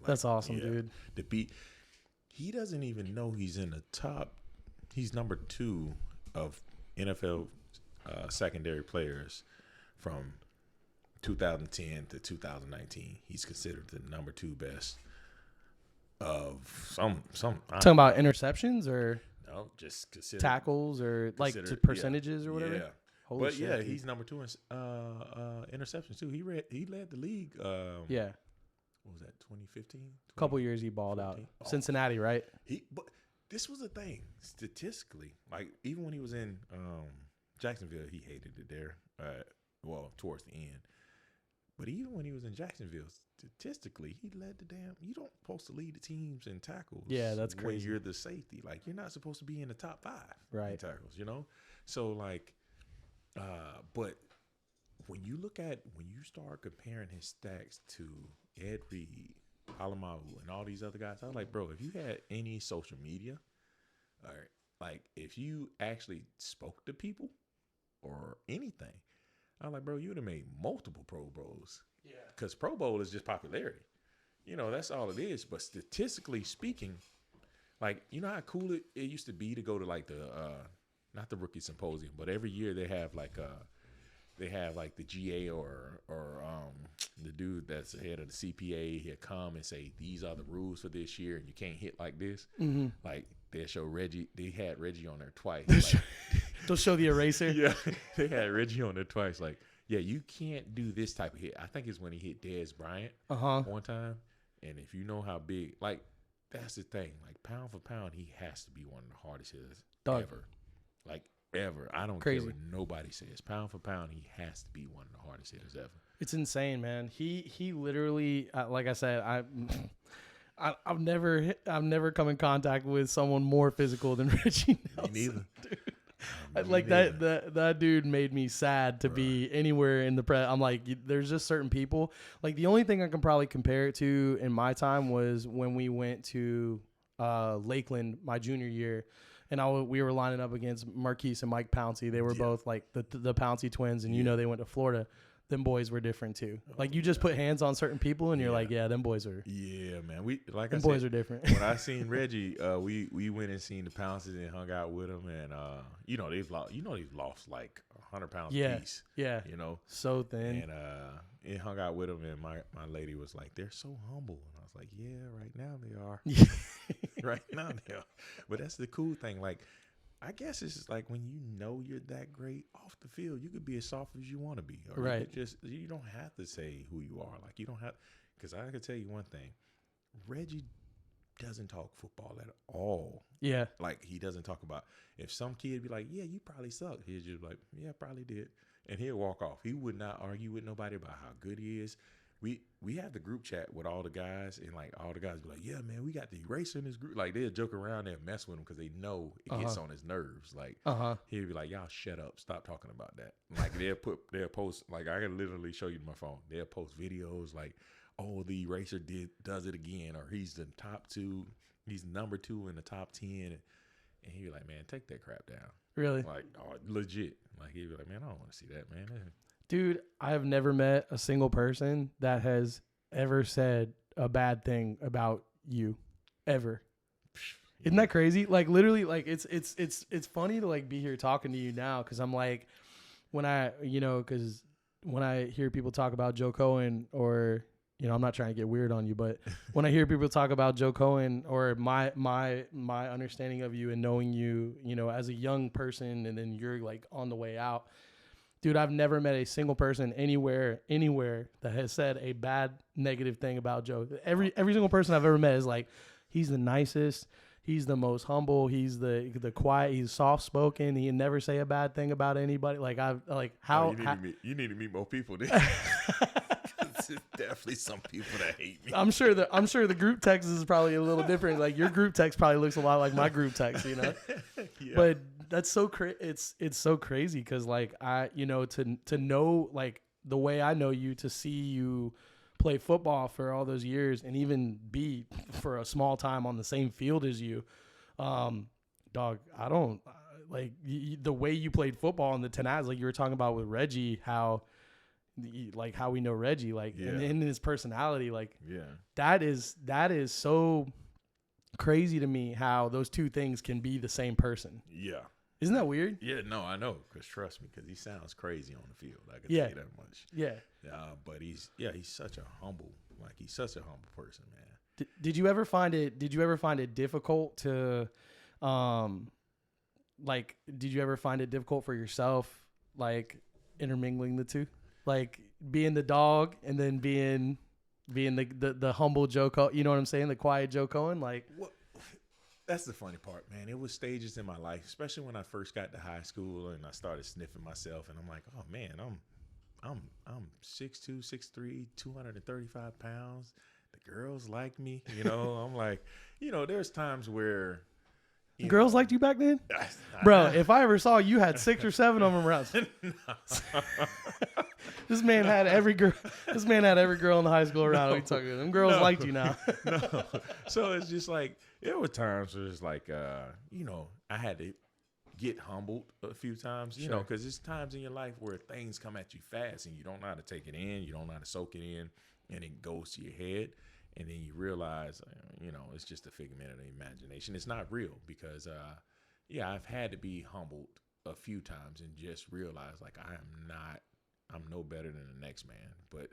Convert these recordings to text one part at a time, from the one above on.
Like, That's awesome, dude. To be, he doesn't even know he's in the top. He's number 2 of NFL secondary players from 2010 to 2019. He's considered the number 2 best of some. Talking about interceptions or No, just consider tackles or like consider- percentages or whatever. Yeah. Holy But shit, yeah, dude. he's number 2 in interceptions too. He led the league. Yeah. What was that? 2015. A couple years he balled out. 14? Oh. Cincinnati, right? But this was the thing statistically. Like even when he was in Jacksonville, he hated it there. Well, towards the end. But even when he was in Jacksonville, statistically, he led the damn. You don't supposed to lead the teams in tackles. Yeah, that's when crazy. you're the safety. Like you're not supposed to be in the top 5 Right. in tackles. So like, but when you start comparing his stats to Ed Reed, Alamahu, and all these other guys, I was like, bro, if you had any social media, all right, like if you actually spoke to people or anything, I was like, bro, you would have made multiple Pro Bowls. Yeah. Because Pro Bowl is just popularity. That's all it is. But statistically speaking, like, you know how cool it used to be to go to like the not the rookie symposium, but every year they have like the GA or the dude that's the head of the CPA. He'll come and say, these are the rules for this year, and you can't hit like this. Mm-hmm. Like they'll show Reggie. They had Reggie on there twice. Like, They'll show the eraser. yeah, they had Reggie on there twice. Like, yeah, you can't do this type of hit. I think it's when he hit Dez Bryant one time. And if you know how big, like, that's the thing. Like, pound for pound, he has to be one of the hardest hitters ever. Like, ever. I don't care what nobody says. Pound for pound, he has to be one of the hardest hitters ever. It's insane, man. He literally, like I said, I've never come in contact with someone more physical than Reggie Nelson. Me neither. Dude. Like that dude made me sad to be anywhere in the press. I'm like, there's just certain people. Like the only thing I can probably compare it to in my time was when we went to Lakeland my junior year, and we were lining up against Marquise and Mike Pouncey. They were both like the Pouncey twins, and they went to Florida. Them boys were different too. Like you just put hands on certain people, and you're like, yeah, them boys are. Yeah, man. Them boys are different. When I seen Reggie, we went and seen the Pounces and hung out with him, and they've lost like 100 pounds apiece. Yeah. So thin. And hung out with him, and my lady was like, they're so humble, and I was like, yeah, right now they are. Right now they are. But that's the cool thing, like. I guess it's just like when you know you're that great off the field, you could be as soft as you want to be. Or right. You don't have to say who you are. Like you don't have, because I can tell you one thing, Reggie doesn't talk football at all. Yeah. Like he doesn't talk about, if some kid be like, yeah, you probably suck. He's just like, yeah, probably did. And he'll walk off. He would not argue with nobody about how good he is. We have the group chat with all the guys, and like all the guys be like, yeah, man, we got the eraser in this group. Like they'll joke around and mess with him because they know it gets on his nerves. Like he'll be like, y'all shut up, stop talking about that. Like they'll post, like I can literally show you my phone. They'll post videos like, oh, the eraser does it again, or he's the top 2, he's number 2 in the top 10, and he'll be like, man, take that crap down. Really? Like, oh, legit. Like he'll be like, man, I don't want to see that, man. Dude, I have never met a single person that has ever said a bad thing about you, ever. Isn't that crazy? Like literally, like it's funny to like be here talking to you now because I'm like, when I hear people talk about Joe Cohen, or I'm not trying to get weird on you, but when I hear people talk about Joe Cohen or my understanding of you and knowing you, as a young person, and then you're like on the way out. Dude, I've never met a single person anywhere that has said a bad, negative thing about Joe. Every single person I've ever met is like, he's the nicest, he's the most humble, he's the quiet, he's soft spoken. He never say a bad thing about anybody. Like you need to meet more people. There's definitely some people that hate me. I'm sure the group text is probably a little different. Like your group text probably looks a lot like my group text, Yeah. But that's so it's so crazy because like I to know like the way I know you, to see you play football for all those years and even be for a small time on the same field as you, dog, I don't like the way you played football in the tenacity, like you were talking about with Reggie, how like how we know Reggie, like Yeah. and in his personality, like Yeah. that is so crazy to me how those two things can be the same person. Yeah. Isn't that weird? Yeah, no, I know. Because trust me, because he sounds crazy on the field. I can Yeah. tell you that much. Yeah. But he's such a humble, he's such a humble person, man. Did you ever find it difficult to, like, did you ever find it difficult for yourself, like intermingling the two, like being the dog and then being the humble Joe Cohen, you know what I'm saying? The quiet Joe Cohen, like. Well, that's the funny part, man. It was stages in my life, especially when I first got to high school and I started sniffing myself, and I'm like, oh man, I'm 6'2", 6'3", 235 pounds. The girls like me, you know. I'm like, you know, there's times where Girls liked you back then, bro. If I ever saw you had 6 or 7 of them around. This man had every girl. This man had every girl in the high school around. No, talking to them girls liked you now. No, so it's just like there were times where it's like, you know, I had to get humbled a few times, you know, because there's times in your life where things come at you fast and you don't know how to take it in, you don't know how to soak it in, and it goes to your head. And then you realize, you know, it's just a figment of the imagination. It's not real because, yeah, I've had to be humbled a few times and just realize, like, I'm no better than the next man. But,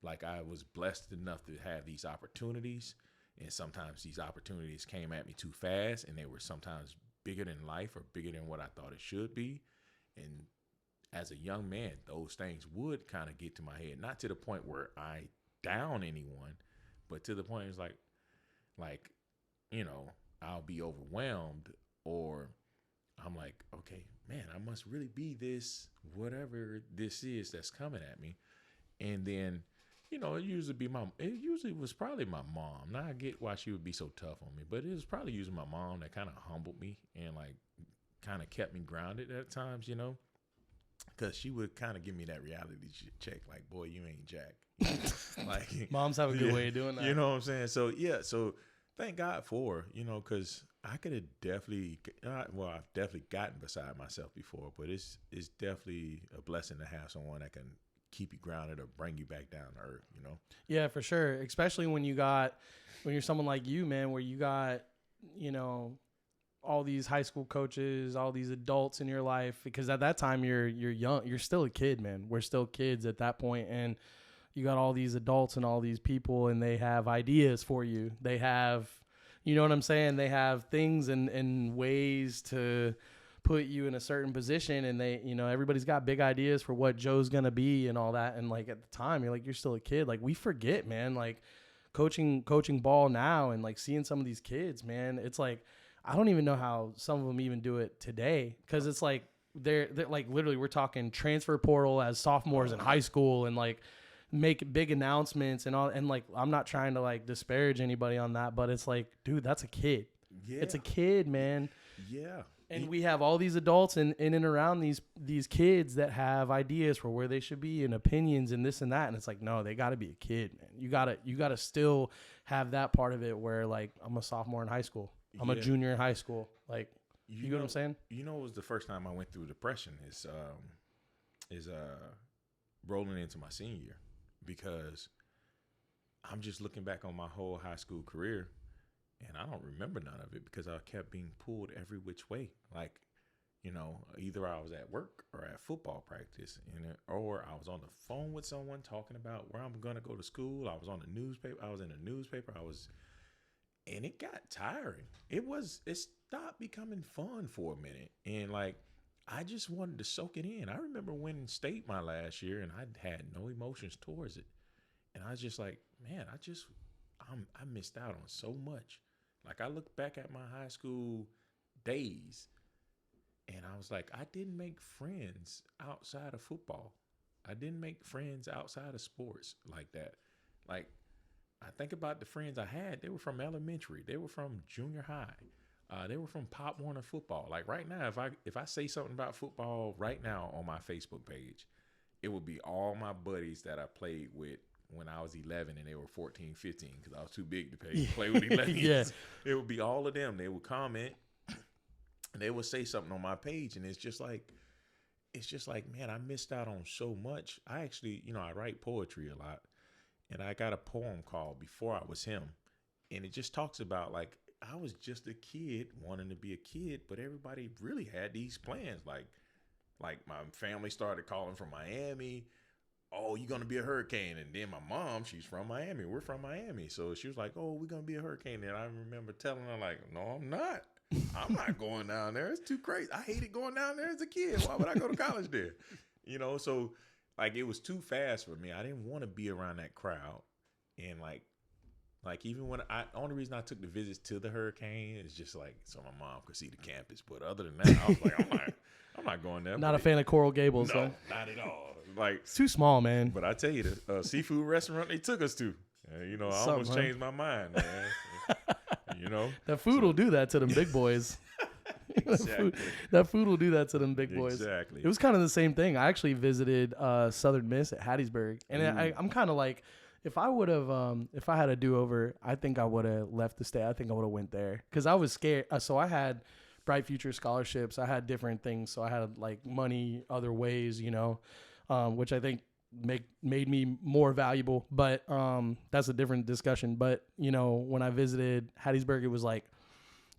like, I was blessed enough to have these opportunities. And sometimes these opportunities came at me too fast. And they were sometimes bigger than life or bigger than what I thought it should be. And as a young man, those things would kind of get to my head. Not to the point where I down anyone, but to the point it's like, you know, I'll be overwhelmed or I'm like, okay, man, I must really be this, whatever this is that's coming at me. And then, you know, it usually was probably my mom. Now I get why she would be so tough on me, but it was probably usually my mom that kind of humbled me and like kind of kept me grounded at times, you know, because she would kind of give me that reality check, like, boy, you ain't jack. Like, moms have a good way of doing that. You know what I'm saying? So, yeah, so thank God for, you know, because I could have definitely, I've definitely gotten beside myself before, but it's definitely a blessing to have someone that can keep you grounded or bring you back down to earth, you know? Yeah, for sure. Especially when you're someone like you, man, where you got, you know, all these high school coaches, all these adults in your life, because at that time you're young, you're still a kid, man. We're still kids at that point, and you got all these adults and all these people, and they have ideas for you. They have, you know what I'm saying? They have things and ways to put you in a certain position, and they, you know, everybody's got big ideas for what Joe's gonna be and all that. And like at the time, you're still a kid. Like we forget, man. Like coaching ball now and like seeing some of these kids, man. It's like I don't even know how some of them even do it today, because it's like they're like literally we're talking transfer portal as sophomores in high school and like make big announcements and all. And like I'm not trying to like disparage anybody on that, but it's like, dude, that's a kid. Yeah. It's a kid, man. Yeah. And we have all these adults in and around these kids that have ideas for where they should be and opinions and this and that. And it's like, no, they got to be a kid, man. You got to still have that part of it where like I'm a sophomore in high school. I'm a junior in high school. Like, you know what I'm saying? You know, it was the first time I went through depression is rolling into my senior year, because I'm just looking back on my whole high school career. And I don't remember none of it because I kept being pulled every which way. Like, you know, either I was at work or at football practice, or I was on the phone with someone talking about where I'm going to go to school. I was on the newspaper. I was in the newspaper. And it got tiring. It stopped becoming fun for a minute. And like, I just wanted to soak it in. I remember winning state my last year and I had no emotions towards it. And I was just like, man, I missed out on so much. Like, I look back at my high school days and I was like, I didn't make friends outside of football. I didn't make friends outside of sports like that. Like, I think about the friends I had, they were from elementary. They were from junior high. They were from Pop Warner football. Like right now, if I say something about football right now on my Facebook page, it would be all my buddies that I played with when I was 11 and they were 14, 15, because I was too big to play with 11. Yeah. It would be all of them. They would comment. They would say something on my page, and it's just like, it's just like, man, I missed out on so much. I actually, I write poetry a lot, and I got a poem called Before I Was Him. And it just talks about like, I was just a kid wanting to be a kid, but everybody really had these plans. Like my family started calling from Miami. Oh, you're going to be a hurricane. And then my mom, she's from Miami. We're from Miami. So she was like, oh, we're going to be a hurricane. And I remember telling her like, no, I'm not. I'm not going down there. It's too crazy. I hated going down there as a kid. Why would I go to college there? So like it was too fast for me. I didn't want to be around that crowd. And like even when only reason I took the visits to the hurricane is just like so my mom could see the campus. But other than that, I was like, I'm not going there. Not a fan of Coral Gables. No, not at all. Like it's too small, man. But I tell you, the seafood restaurant they took us to, I almost changed my mind, man. That food will do that to them big boys. Exactly. that food will do that to them big boys. Exactly. It was kind of the same thing. I actually visited Southern Miss at Hattiesburg, and I'm kind of like, if I had a do-over, I think I would have left the state. I think I would have went there because I was scared. So I had Bright Future scholarships. I had different things. So I had like money other ways, which I think made me more valuable. But that's a different discussion. But, when I visited Hattiesburg, it was like,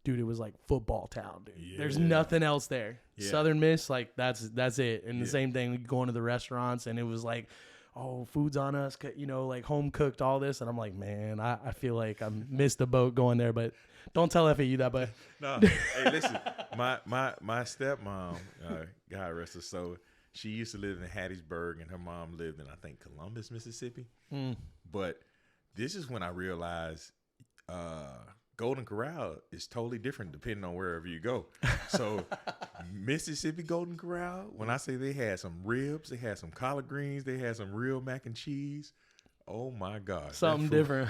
dude, it was like football town, dude. Yeah. There's nothing else there. Yeah. Southern Miss, like that's it. And the same thing, going to the restaurants, and it was like, oh, food's on us, like home cooked, all this. And I'm like, man, I feel like I missed the boat going there, but don't tell FAU that, but. No, hey, listen, my stepmom, God rest her soul, she used to live in Hattiesburg, and her mom lived in, I think, Columbus, Mississippi. But this is when I realized Golden Corral is totally different depending on wherever you go. So Mississippi Golden Corral, when I say they had some ribs, they had some collard greens, they had some real mac and cheese. Oh my gosh. Something different.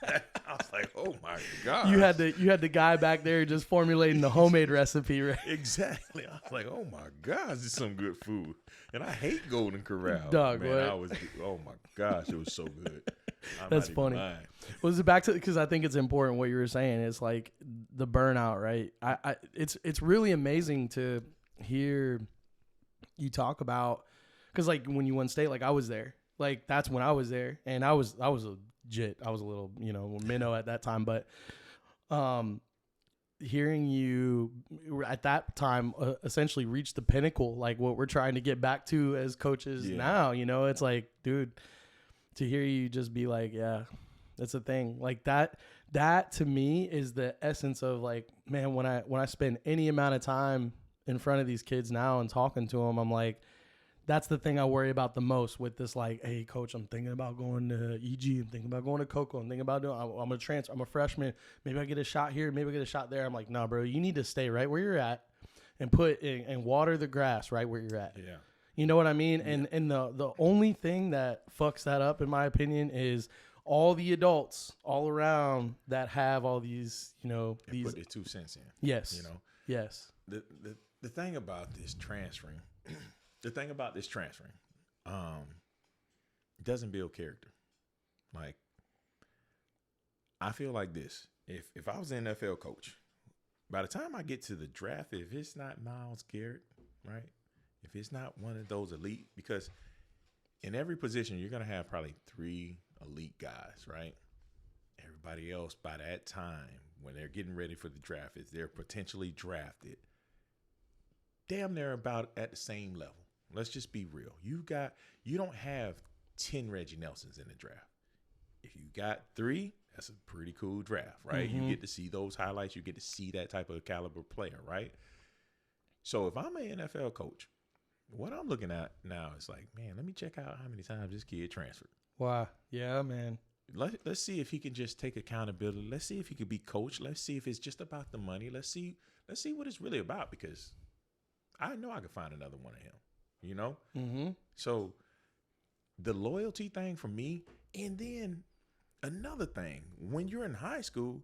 I was like, oh my God. You had the guy back there just formulating the homemade recipe, right? Exactly. I was like, oh my gosh, this is some good food. And I hate Golden Corral. Dog, man, oh my gosh, it was so good. That's funny. Was it back to, because I think it's important what you were saying. It's like the burnout, right? It's really amazing to hear you talk about, because like when you won state, like I was there, like that's when I was there, and I was a jit. I was a little minnow at that time, but hearing you at that time essentially reach the pinnacle, like what we're trying to get back to as coaches now. It's like, dude, to hear you just be like, yeah, that's a thing. Like that to me is the essence of like, man, when I spend any amount of time in front of these kids now and talking to them, I'm like, that's the thing I worry about the most with this, like, hey, coach, I'm thinking about going to EG. I'm thinking about going to Cocoa. I'm thinking about I'm a transfer. I'm a freshman. Maybe I get a shot here. Maybe I get a shot there. I'm like, no, bro, you need to stay right where you're at and and water the grass right where you're at. Yeah. You know what I mean? Yeah. And the only thing that fucks that up, in my opinion, is all the adults all around that have all these, these put their 2 cents in. Yes. Yes. The thing about this transferring, it doesn't build character. Like, I feel like this. If I was an NFL coach, by the time I get to the draft, if it's not Myles Garrett, right? If it's not one of those elite, because in every position, you're going to have probably 3 elite guys, right? Everybody else by that time, when they're getting ready for the draft, if they're potentially drafted, damn near about at the same level. Let's just be real. You don't have 10 Reggie Nelsons in the draft. If you got 3, that's a pretty cool draft, right? Mm-hmm. You get to see those highlights. You get to see that type of caliber player, right? So if I'm an NFL coach, what I'm looking at now is like, man, let me check out how many times this kid transferred. Wow. Yeah, man. Let's see if he can just take accountability. Let's see if he could be coached. Let's see if it's just about the money. Let's see what it's really about, because I know I could find another one of him, Mm-hmm. So the loyalty thing for me, and then another thing, when you're in high school,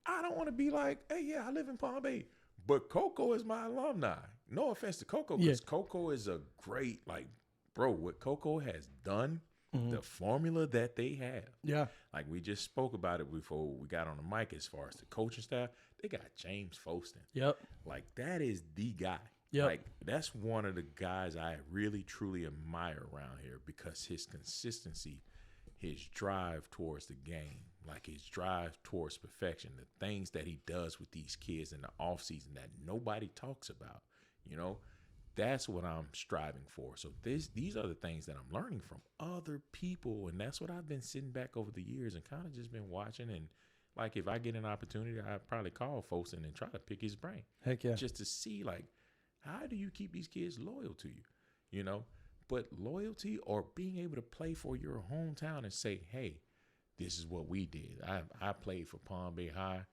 I don't want to be like, hey, yeah, I live in Palm Bay, but Coco is my alumni. No offense to Coco, because Coco is a great, like, bro, what Coco has done, mm-hmm. the formula that they have. Yeah. Like we just spoke about it before we got on the mic, as far as the coaching staff, they got James Foston. Yep. Like, that is the guy. Yep. Like, that's one of the guys I really, truly admire around here because his consistency, his drive towards the game, like his drive towards perfection, the things that he does with these kids in the offseason that nobody talks about, you know, that's what I'm striving for. So these are the things that I'm learning from other people, and that's what I've been sitting back over the years and kind of just been watching. And like, if I get an opportunity, I'd probably call Fosun and try to pick his brain. Heck yeah. Just to see, like, how do you keep these kids loyal to you, you know? But loyalty or being able to play for your hometown and say, hey, this is what we did. I played for Palm Bay High.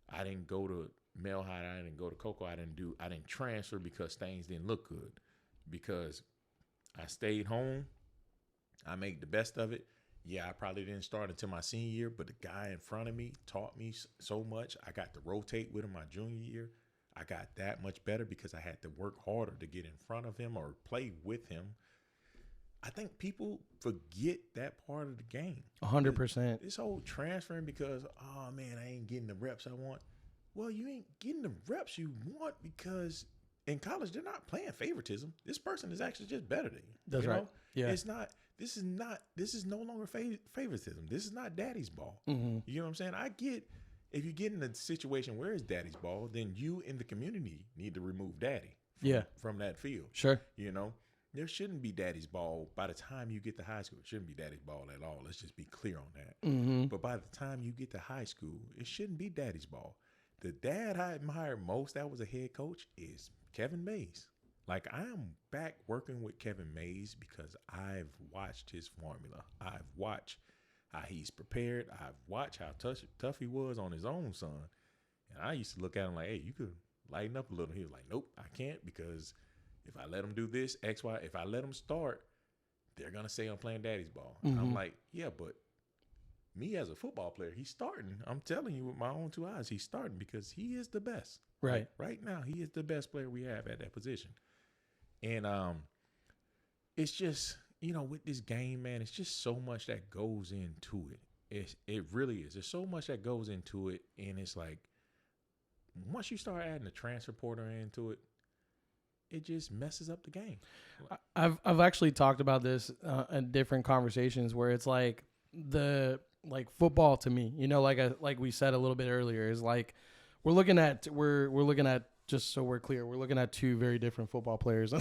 I didn't go to Mel High. I didn't go to Cocoa. I didn't transfer because things didn't look good. Because I stayed home. I made the best of it. Yeah, I probably didn't start until my senior year, but the guy in front of me taught me so much. I got to rotate with him my junior year. I got that much better because I had to work harder to get in front of him or play with him. I think people forget that part of the game. 100%. This whole transferring because, oh, man, I ain't getting the reps I want. Well, you ain't getting the reps you want because in college they're not playing favoritism. This person is actually just better than you. That's right. Yeah. It's not. This is no longer favoritism. This is not daddy's ball. Mm-hmm. You know what I'm saying? I get if you get in a situation where it's daddy's ball, then you in the community need to remove daddy from that field. Sure. You know, there shouldn't be daddy's ball by the time you get to high school. It shouldn't be daddy's ball at all. Let's just be clear on that. Mm-hmm. But by the time you get to high school, it shouldn't be daddy's ball. The dad I admire most that was a head coach is Kevin Mays. Like, I am back working with Kevin Mays because I've watched his formula. I've watched how he's prepared. I've watched how tough he was on his own son. And I used to look at him like, hey, you could lighten up a little. He was like, nope, I can't because if I let him do this, X, Y, if I let him start, they're going to say I'm playing daddy's ball. Mm-hmm. I'm like, yeah, but me as a football player, he's starting. I'm telling you with my own two eyes, he's starting because he is the best. Right. Right now, he is the best player we have at that position. And it's just, you know, with this game, man, it's just so much that goes into it. It really is. There's so much that goes into it. And it's like, once you start adding the transfer portal into it, it just messes up the game. I've actually talked about this in different conversations where it's like football to me, you know, like we said a little bit earlier, is like we're looking at just so we're clear, we're looking at two very different football players. No,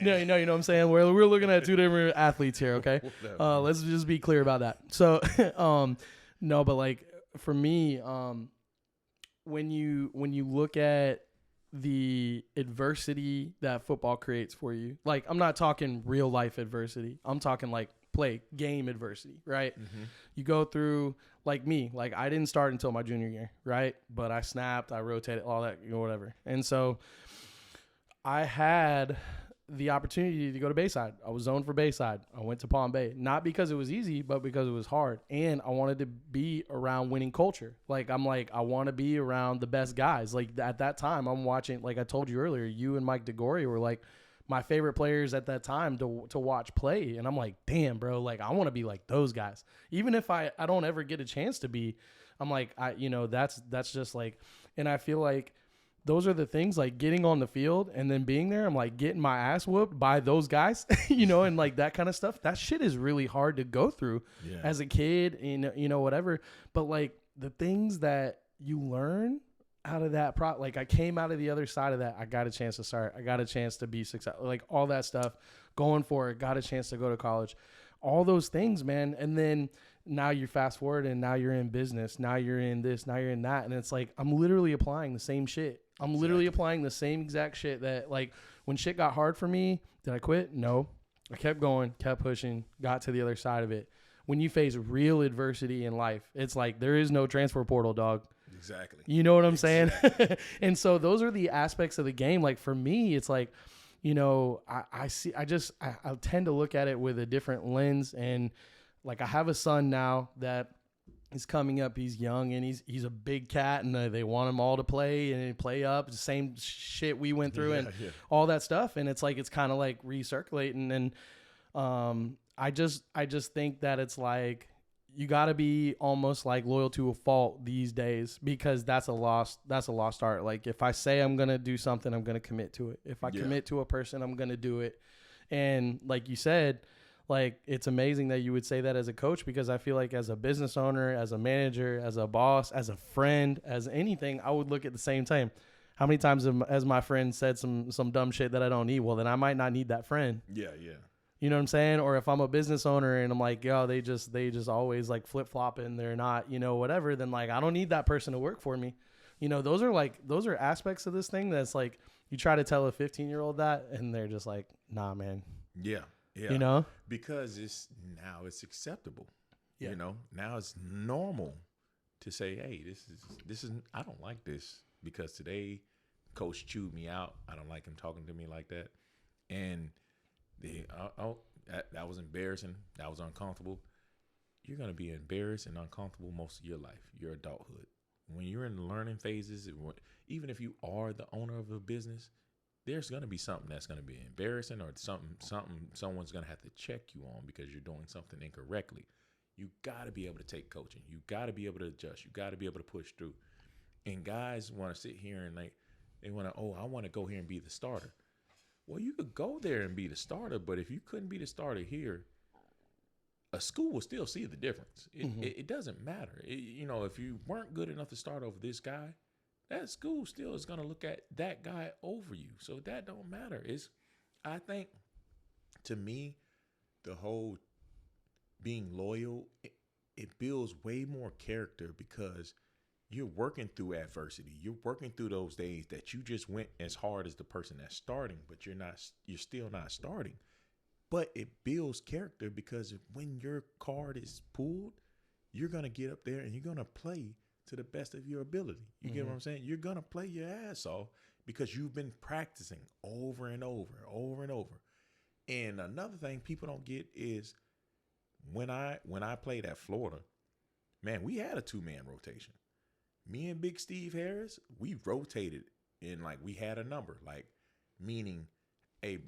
you know what I'm saying? We're looking at two different athletes here, okay? Let's just be clear about that. So, no, but like for me, when you look at the adversity that football creates for you, like I'm not talking real life adversity. I'm talking like game adversity, right? Mm-hmm. You go through, like me, like I didn't start until my junior year, right? But I snapped, I rotated, all that, you know, whatever. And so I had the opportunity to go to Bayside. I was zoned for Bayside. I went to Palm Bay, not because it was easy, but because it was hard. And I wanted to be around winning culture. Like, I'm like, I want to be around the best guys. Like at that time, I'm watching, like I told you earlier, you and Mike DeGoria were like my favorite players at that time to watch play. And I'm like, damn, bro, like I want to be like those guys. Even if I don't ever get a chance to be, I'm like, that's just like, and I feel like those are the things, like getting on the field and then being there. I'm like getting my ass whooped by those guys, you know, and like that kind of stuff. That shit is really hard to go through as a kid, you know, whatever. But like the things that you learn out of that, like I came out of the other side of that. I got a chance to start. I got a chance to be successful, like all that stuff going for it. Got a chance to go to college, all those things, man. And then now you fast forward and now you're in business. Now you're in this, now you're in that. And it's like, I'm literally applying the same shit. I'm literally applying the same exact shit that, like, when shit got hard for me, did I quit? No. I kept going, kept pushing, got to the other side of it. When you face real adversity in life, it's like there is no transfer portal, dog. Exactly. You know what I'm saying? And so those are the aspects of the game. Like for me, it's like, you know, I tend to look at it with a different lens. And like I have a son now that is coming up. He's young and he's a big cat, and they want him all to play and play up the same shit we went through and all that stuff. And it's like, it's kind of like recirculating. And I just think that it's like you got to be almost like loyal to a fault these days, because that's a lost art. Like, if I say I'm going to do something, I'm going to commit to it. If I commit to a person, I'm going to do it. And like you said, like, it's amazing that you would say that as a coach, because I feel like as a business owner, as a manager, as a boss, as a friend, as anything, I would look at the same time. How many times has my friend said some dumb shit that I don't need? Well, then I might not need that friend. Yeah. You know what I'm saying? Or if I'm a business owner and I'm like, yo, they just always like flip flopping, they're not, whatever, then like, I don't need that person to work for me. Those are aspects of this thing that's like, you try to tell a 15-year-old that, and they're just like, nah, man. Yeah. Because it's acceptable. Yeah. Now it's normal to say, hey, this is I don't like this, because today coach chewed me out. I don't like him talking to me like that. And that was embarrassing. That was uncomfortable. You're going to be embarrassed and uncomfortable most of your life, your adulthood. When you're in the learning phases, even if you are the owner of a business, there's going to be something that's going to be embarrassing, or something someone's going to have to check you on because you're doing something incorrectly. You got to be able to take coaching. You got to be able to adjust. You got to be able to push through. And guys want to sit here and they want to, I want to go here and be the starter. Well, you could go there and be the starter, but if you couldn't be the starter here, a school will still see the difference. It doesn't matter. If you weren't good enough to start over this guy, that school still is going to look at that guy over you. So that don't matter. I think, to me, the whole being loyal, it builds way more character, because you're working through adversity. You're working through those days that you just went as hard as the person that's starting, but you're still not starting. But it builds character, because when your card is pulled, you're going to get up there and you're going to play to the best of your ability. You get what I'm saying? You're going to play your ass off, because you've been practicing over and over. And another thing people don't get is, when I played at Florida, man, we had a 2-man rotation. Me and Big Steve Harris, we rotated, and like, we had a number, like, meaning, hey,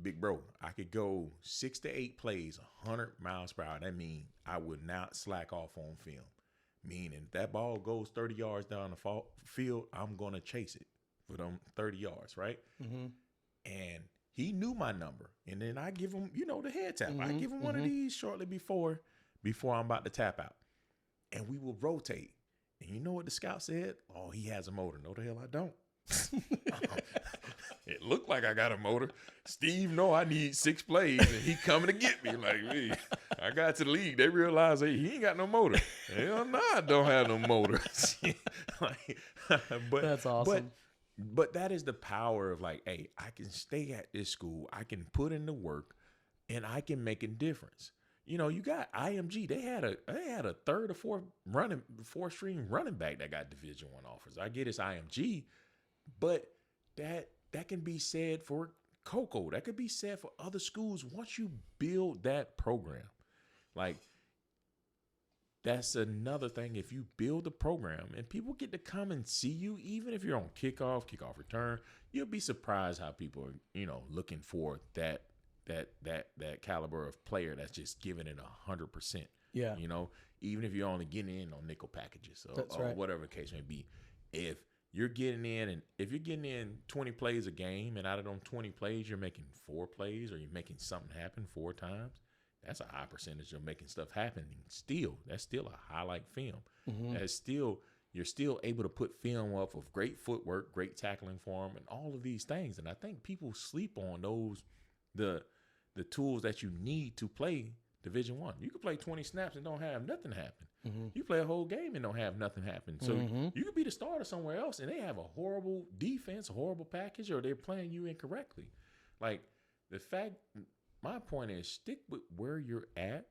big bro, I could go 6 to 8 plays, 100 miles per hour. That means I would not slack off on film. Meaning, if that ball goes 30 yards down the field, I'm going to chase it for them 30 yards, right? Mm-hmm. And he knew my number. And then I give him, the head tap. I give him one of these shortly before I'm about to tap out. And we will rotate. And you know what the scout said? Oh, he has a motor. No, the hell I don't. It looked like I got a motor. Steve know I need 6 plays, and he coming to get me. Like, hey, I got to the league. They realized, hey, he ain't got no motor. Hell no, I don't have no motor. But that's awesome. But that is the power of, like, hey, I can stay at this school. I can put in the work, and I can make a difference. You got IMG. They had a third or fourth string running back that got Division I offers. I get it's IMG, but that can be said for Coco. That could be said for other schools. Once you build that program, like, that's another thing. If you build a program and people get to come and see you, even if you're on kickoff return, you'll be surprised how people are, looking for that caliber of player that's just giving it 100%. Yeah. Even if you're only getting in on nickel packages or whatever the case may be. If you're getting in 20 plays a game, and out of them 20 plays, you're making 4 plays, or you're making something happen 4 times, that's a high percentage of making stuff happen. That's still a highlight film. Mm-hmm. You're still able to put film up of great footwork, great tackling form, and all of these things. And I think people sleep on the tools that you need to play Division I. You can play 20 snaps and don't have nothing happen. Mm-hmm. You play a whole game and don't have nothing happen. So you could be the starter somewhere else, and they have a horrible defense, a horrible package, or they're playing you incorrectly. Like, my point is, stick with where you're at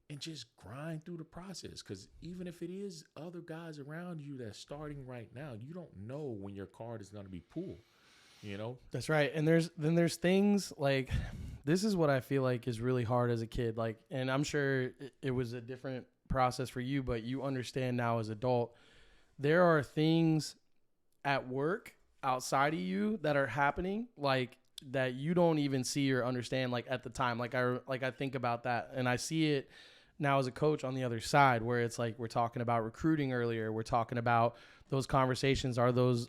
and just grind through the process. Because even if it is other guys around you that's starting right now, you don't know when your card is going to be pulled. That's right. And there's things like, this is what I feel like is really hard as a kid. Like, and I'm sure it was a different process for you, but you understand now as adult, there are things at work outside of you that are happening, like, that you don't even see or understand, like, at the time. Like I think about that, and I see it now as a coach on the other side, where it's like we're talking about recruiting earlier, we're talking about those conversations, are those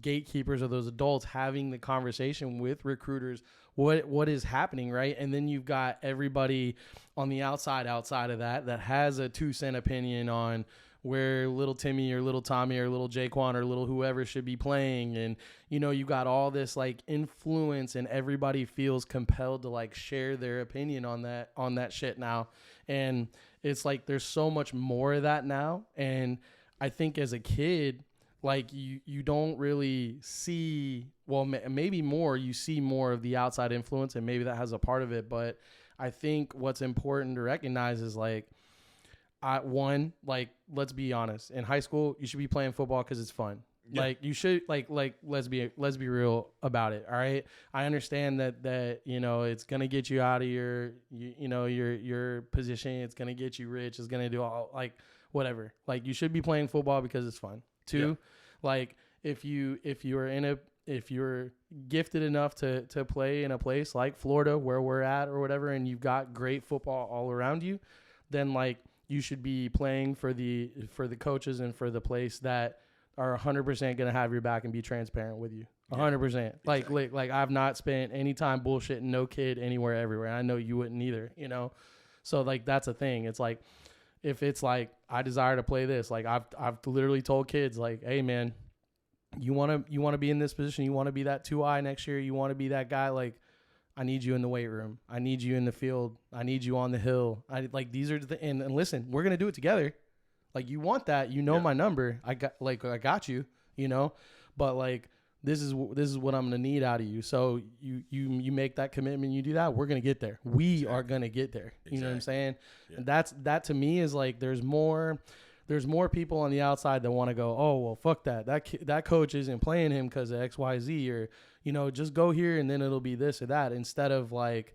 gatekeepers, or those adults having the conversation with recruiters, what is happening, right? And then you've got everybody on the outside of that has a 2-cent opinion on where little Timmy or little Tommy or little Jaquan or little whoever should be playing. And, you know, you got all this like influence, and everybody feels compelled to like share their opinion on that shit now. And it's like, there's so much more of that now. And I think as a kid, like you don't really see, well, maybe more, you see more of the outside influence, and maybe that has a part of it. But I think what's important to recognize is like, let's be honest. In high school, you should be playing football because it's fun. Yeah. Like you should like let's be real about it. All right. I understand that you know it's gonna get you out of your position. It's gonna get you rich. It's gonna do all like whatever. Like you should be playing football because it's fun. 2, like if you're gifted enough to play in a place like Florida where we're at or whatever, and you've got great football all around you, then like you should be playing for the coaches and for the place that are 100% going to have your back and be transparent with you. 100%. Exactly. Like I've not spent any time bullshitting no kid anywhere, everywhere. I know you wouldn't either, you know? So like, that's a thing. It's like, if it's like, I desire to play this, like I've literally told kids like, hey man, you want to be in this position. You want to be that 2I next year. You want to be that guy. Like, I need you in the weight room. I need you in the field. I need you on the hill. These are and listen, we're going to do it together. Like you want that, you know, my number. I got you, you know, but like, this is what I'm going to need out of you. So you make that commitment, you do that, we're going to get there. We are going to get there. You know what I'm saying? Yeah. And that to me is like, there's more people on the outside that want to go, oh, well, fuck that coach isn't playing him because of X, Y, Z, or, you know, just go here and then it'll be this or that, instead of like,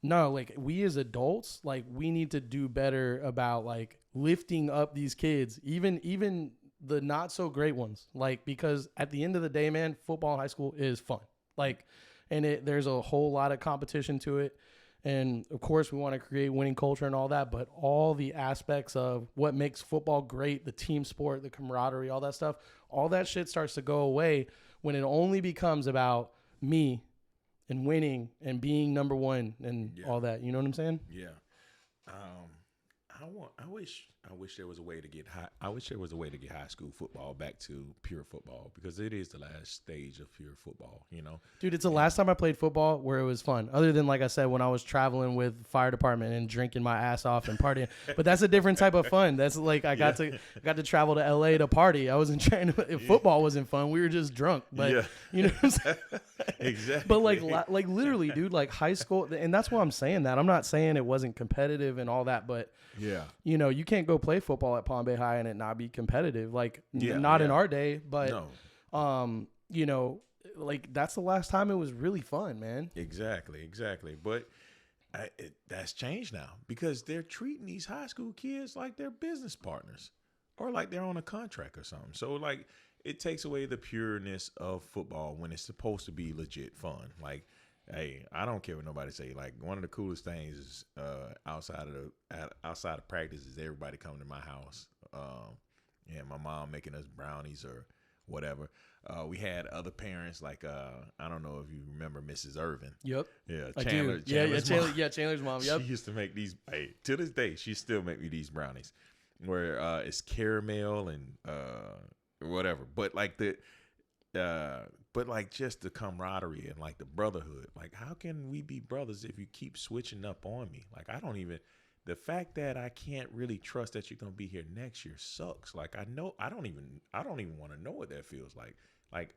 no, like we as adults, like we need to do better about like lifting up these kids, even the not so great ones, like, because at the end of the day, man, football in high school is fun. Like, and there's a whole lot of competition to it. And of course we want to create winning culture and all that, but all the aspects of what makes football great, the team sport, the camaraderie, all that stuff, all that shit starts to go away when it only becomes about me and winning and being number one and all that. You know what I'm saying? Yeah. I wish there was a way to get high school football back to pure football, because it is the last stage of pure football, you know. Dude, it's the last time I played football where it was fun. Other than, like I said, when I was traveling with fire department and drinking my ass off and partying. But that's a different type of fun. That's like I got to travel to LA to party. I wasn't trying to, if football wasn't fun, we were just drunk. But you know what I'm saying? Exactly. But like literally, dude, like high school, and that's why I'm saying that. I'm not saying it wasn't competitive and all that, but you know, you can't go play football at Palm Bay High and it not be competitive. Like not in our day, but you know, like that's the last time it was really fun, man. Exactly. But that's changed now, because they're treating these high school kids like they're business partners or like they're on a contract or something. So like it takes away the pureness of football when it's supposed to be legit fun. Like, hey, I don't care what nobody say. Like, one of the coolest things is outside of practice is everybody coming to my house. And my mom making us brownies or whatever. We had other parents, like I don't know if you remember Mrs. Irvin. Yep. Yeah, I do. Chandler's mom. Yep. She used to make these. Hey, to this day, she still make me these brownies, where it's caramel and whatever. But like just the camaraderie and like the brotherhood. Like, how can we be brothers if you keep switching up on me? Like, the fact that I can't really trust that you're gonna be here next year sucks. Like, I don't even want to know what that feels like. Like,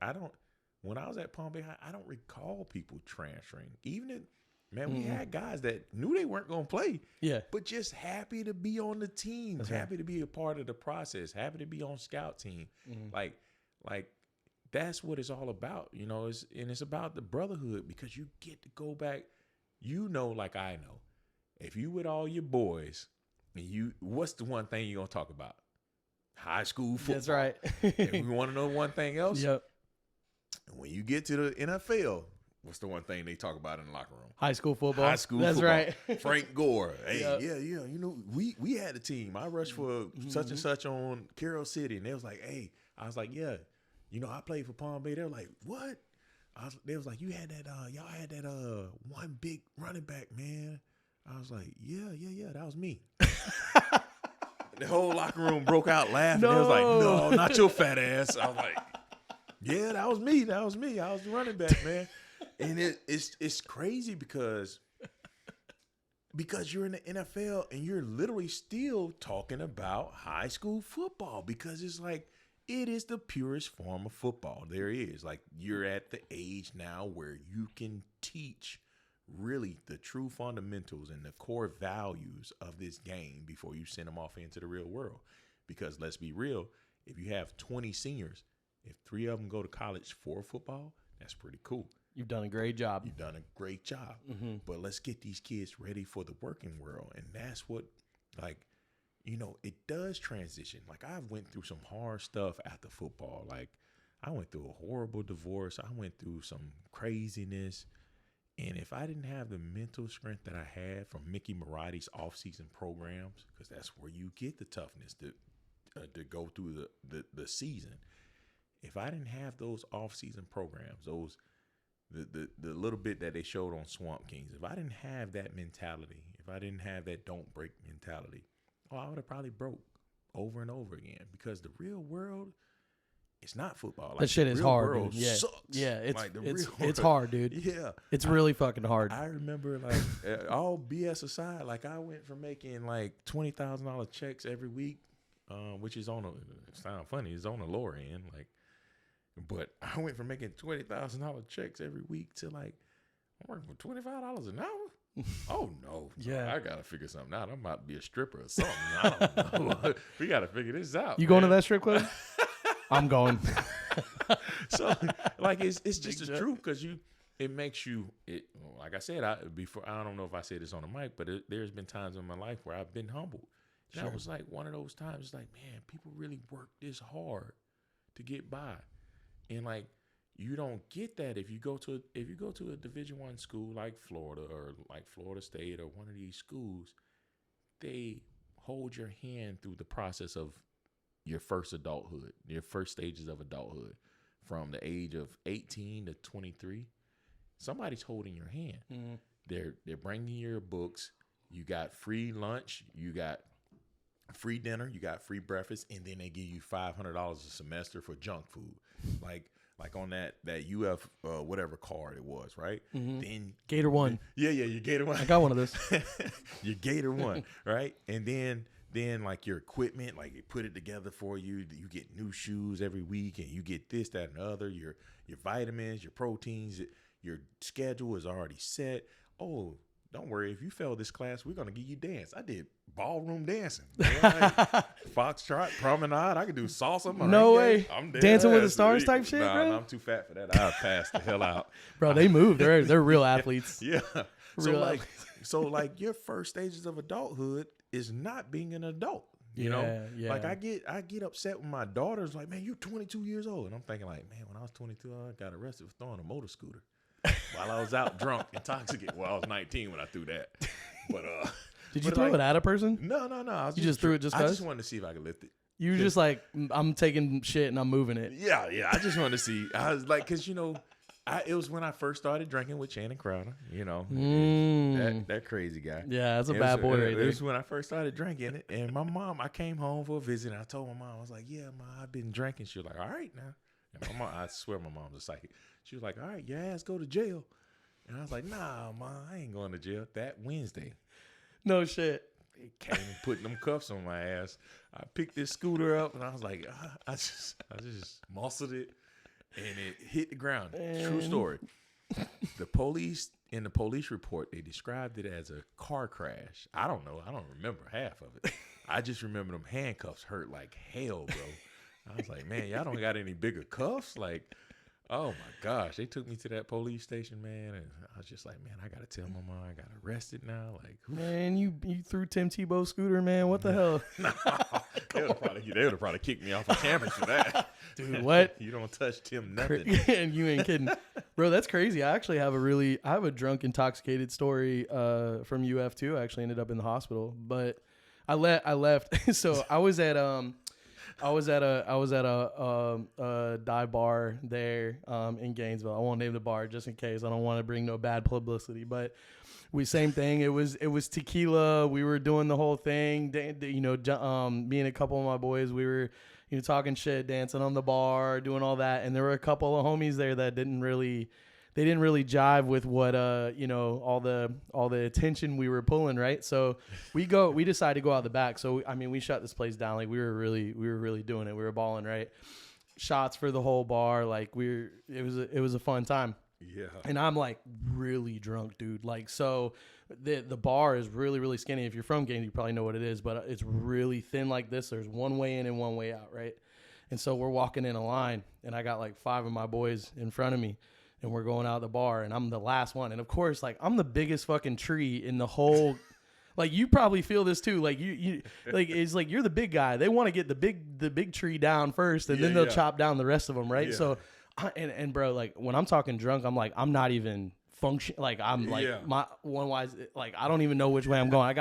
when I was at Palm Bay High, I don't recall people transferring. We had guys that knew they weren't gonna play. Yeah. But just happy to be on the team, happy to be a part of the process, happy to be on scout team. Like that's what it's all about, you know. It's about the brotherhood, because you get to go back, you know, like I know. If you with all your boys, and what's the one thing you're gonna talk about? High school football. That's right. And we want to know one thing else. Yep. When you get to the NFL, what's the one thing they talk about in the locker room? High school football. High school That's football. right. Frank Gore. Hey, Yep. yeah. You know, we had a team. I rushed for such and such on Carroll City, and they was like, hey, I was like, yeah, you know, I played for Palm Bay. They were like, what? They was like, you had that, y'all had that one big running back, man. I was like, yeah, that was me. The whole locker room broke out laughing. They was like, no, not your fat ass. I was like, yeah, that was me. I was the running back, man. And it's crazy because you're in the NFL and you're literally still talking about high school football because it's like, it is the purest form of football there is. Like, you're at the age now where you can teach really the true fundamentals and the core values of this game before you send them off into the real world. Because let's be real, if you have 20 seniors, if 3 of them go to college for football, that's pretty cool. You've done a great job. You've done a great job. Mm-hmm. But let's get these kids ready for the working world. And that's what, like, you know, it does transition. Like, I went through some hard stuff after football. Like, I went through a horrible divorce. I went through some craziness. And if I didn't have the mental strength that I had from Mickey Marotti's off-season programs, because that's where you get the toughness to go through the season. If I didn't have those off-season programs, the little bit that they showed on Swamp Kings, if I didn't have that mentality, if I didn't have that don't break mentality, I would have probably broke over and over again, because the real world, it's not football. Like, that shit is hard, dude. Yeah. Sucks. Yeah, it's world. hard, dude. Yeah. It's really fucking hard. I remember, like, all BS aside, like, I went from making like $20,000 checks every week, which is it sounds funny, it's on the lower end, like, but I went from making $20,000 checks every week to, like, I'm working for $25 an hour. Oh no! Yeah, I gotta figure something out. I'm about to be a stripper or something. I don't know. We gotta figure this out. You going to that strip club? I'm going. So, like, it's just the truth, because it makes you. Like I said, I don't know if I said this on the mic, but there's been times in my life where I've been humbled. And Sure. that was like one of those times. It's like, man, people really work this hard to get by, and like, you don't get that if you go to a Division I school like Florida or like Florida State or one of these schools. They hold your hand through the process of your first adulthood, your first stages of adulthood, from the age of 18 to 23. Somebody's holding your hand. Mm-hmm. They're bringing you your books. You got free lunch. You got free dinner. You got free breakfast, and then they give you $500 a semester for junk food, like on that UF whatever card it was, right? Mm-hmm. Then Gator One. Yeah, your Gator One. I got one of those. Your Gator One, right? And then like your equipment, like they put it together for you. You get new shoes every week, and you get this, that, and the other. Your vitamins, your proteins, your schedule is already set. Oh, don't worry. If you fail this class, we're gonna give you dance. I did ballroom dancing, foxtrot, promenade. I could do salsa. No way. I'm there. Dancing with the Stars type shit, nah, bro. I'm too fat for that. I'll pass the hell out. Bro, they move. They're real athletes. Yeah. Real So like your first stages of adulthood is not being an adult. You know? Yeah. Like I get upset when my daughter's like, man, you're 22 years old. And I'm thinking like, man, when I was 22, I got arrested for throwing a motor scooter while I was out drunk, intoxicated. Well, I was 19 when I threw that. But did you throw it at a person? No. You just threw it just I cause? just wanted to see if I could lift it. You were just like, I'm taking shit and I'm moving it. Yeah. I just wanted to see. I was like, because, you know, it was when I first started drinking with Channing Crowder, you know, that crazy guy. Yeah, that's a bad boy right there. It was when I first started drinking it. And my mom, I came home for a visit, and I told my mom, I was like, yeah, Ma, I've been drinking. She was like, all right now. And my mom, I swear my mom's a psychic. She was like, all right, your ass go to jail. And I was like, nah, Ma, I ain't going to jail. That Wednesday. No shit. They came and put them cuffs on my ass. I picked this scooter up, and I was like, I just muscled it, and it hit the ground. True story. The police, in the police report, they described it as a car crash. I don't know. I don't remember half of it. I just remember them handcuffs hurt like hell, bro. I was like, man, y'all don't got any bigger cuffs? Like, oh my gosh. They took me to that police station, man. And I was just like, man, I got to tell my mom I got arrested now. Like, man, you threw Tim Tebow's scooter, man. What the hell? No, they would have probably kicked me off the campus for that. Dude, what? You don't touch Tim nothing. And you ain't kidding. Bro, that's crazy. I actually have a drunk intoxicated story from UF too. I actually ended up in the hospital, but I left. So I was at a dive bar there in Gainesville. I won't name the bar just in case. I don't want to bring no bad publicity, but same thing. It was tequila. We were doing the whole thing. Me and a couple of my boys, we were talking shit, dancing on the bar, doing all that. And there were a couple of homies there that didn't really jive with what all the attention we were pulling, right? So we decided to go out the back. So we shut this place down. Like we were really doing it. We were balling, right? Shots for the whole bar. Like it was a fun time. Yeah. And I'm like really drunk, dude. Like, so the bar is really, really skinny. If you're from Gainesville, you probably know what it is, but it's really thin like this. There's one way in and one way out, right? And so we're walking in a line, and I got like 5 of my boys in front of me, and we're going out the bar, and I'm the last one. And of course, like, I'm the biggest fucking tree in the whole. Like, you probably feel this too. Like you like, it's like you're the big guy. They want to get the big tree down first, and then they'll chop down the rest of them, right? Yeah. So, and bro, like when I'm talking drunk, I'm like, I'm not even function. Like I'm like my one wise. Like I don't even know which way I'm going.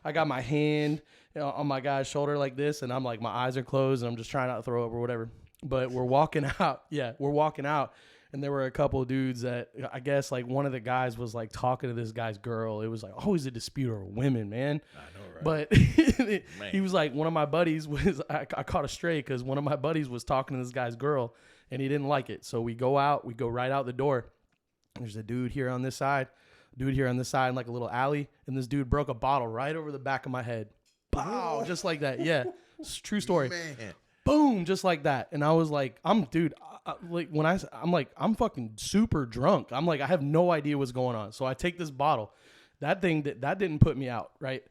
I got my hand on my guy's shoulder like this, and I'm like, my eyes are closed, and I'm just trying not to throw up or whatever. But we're walking out. Yeah, we're walking out. And there were a couple of dudes that I guess like one of the guys was like talking to this guy's girl. It was like always a dispute over women, man. I know, right? But he was like, one of my buddies was, I caught a stray because one of my buddies was talking to this guy's girl and he didn't like it. So we go right out the door. There's a dude here on this side, in like a little alley. And this dude broke a bottle right over the back of my head. Pow, just like that. Yeah. It's a true story. Man. Boom, just like that. And I was like, I'm fucking super drunk. I'm like, I have no idea what's going on. So I take this bottle. That didn't put me out, right?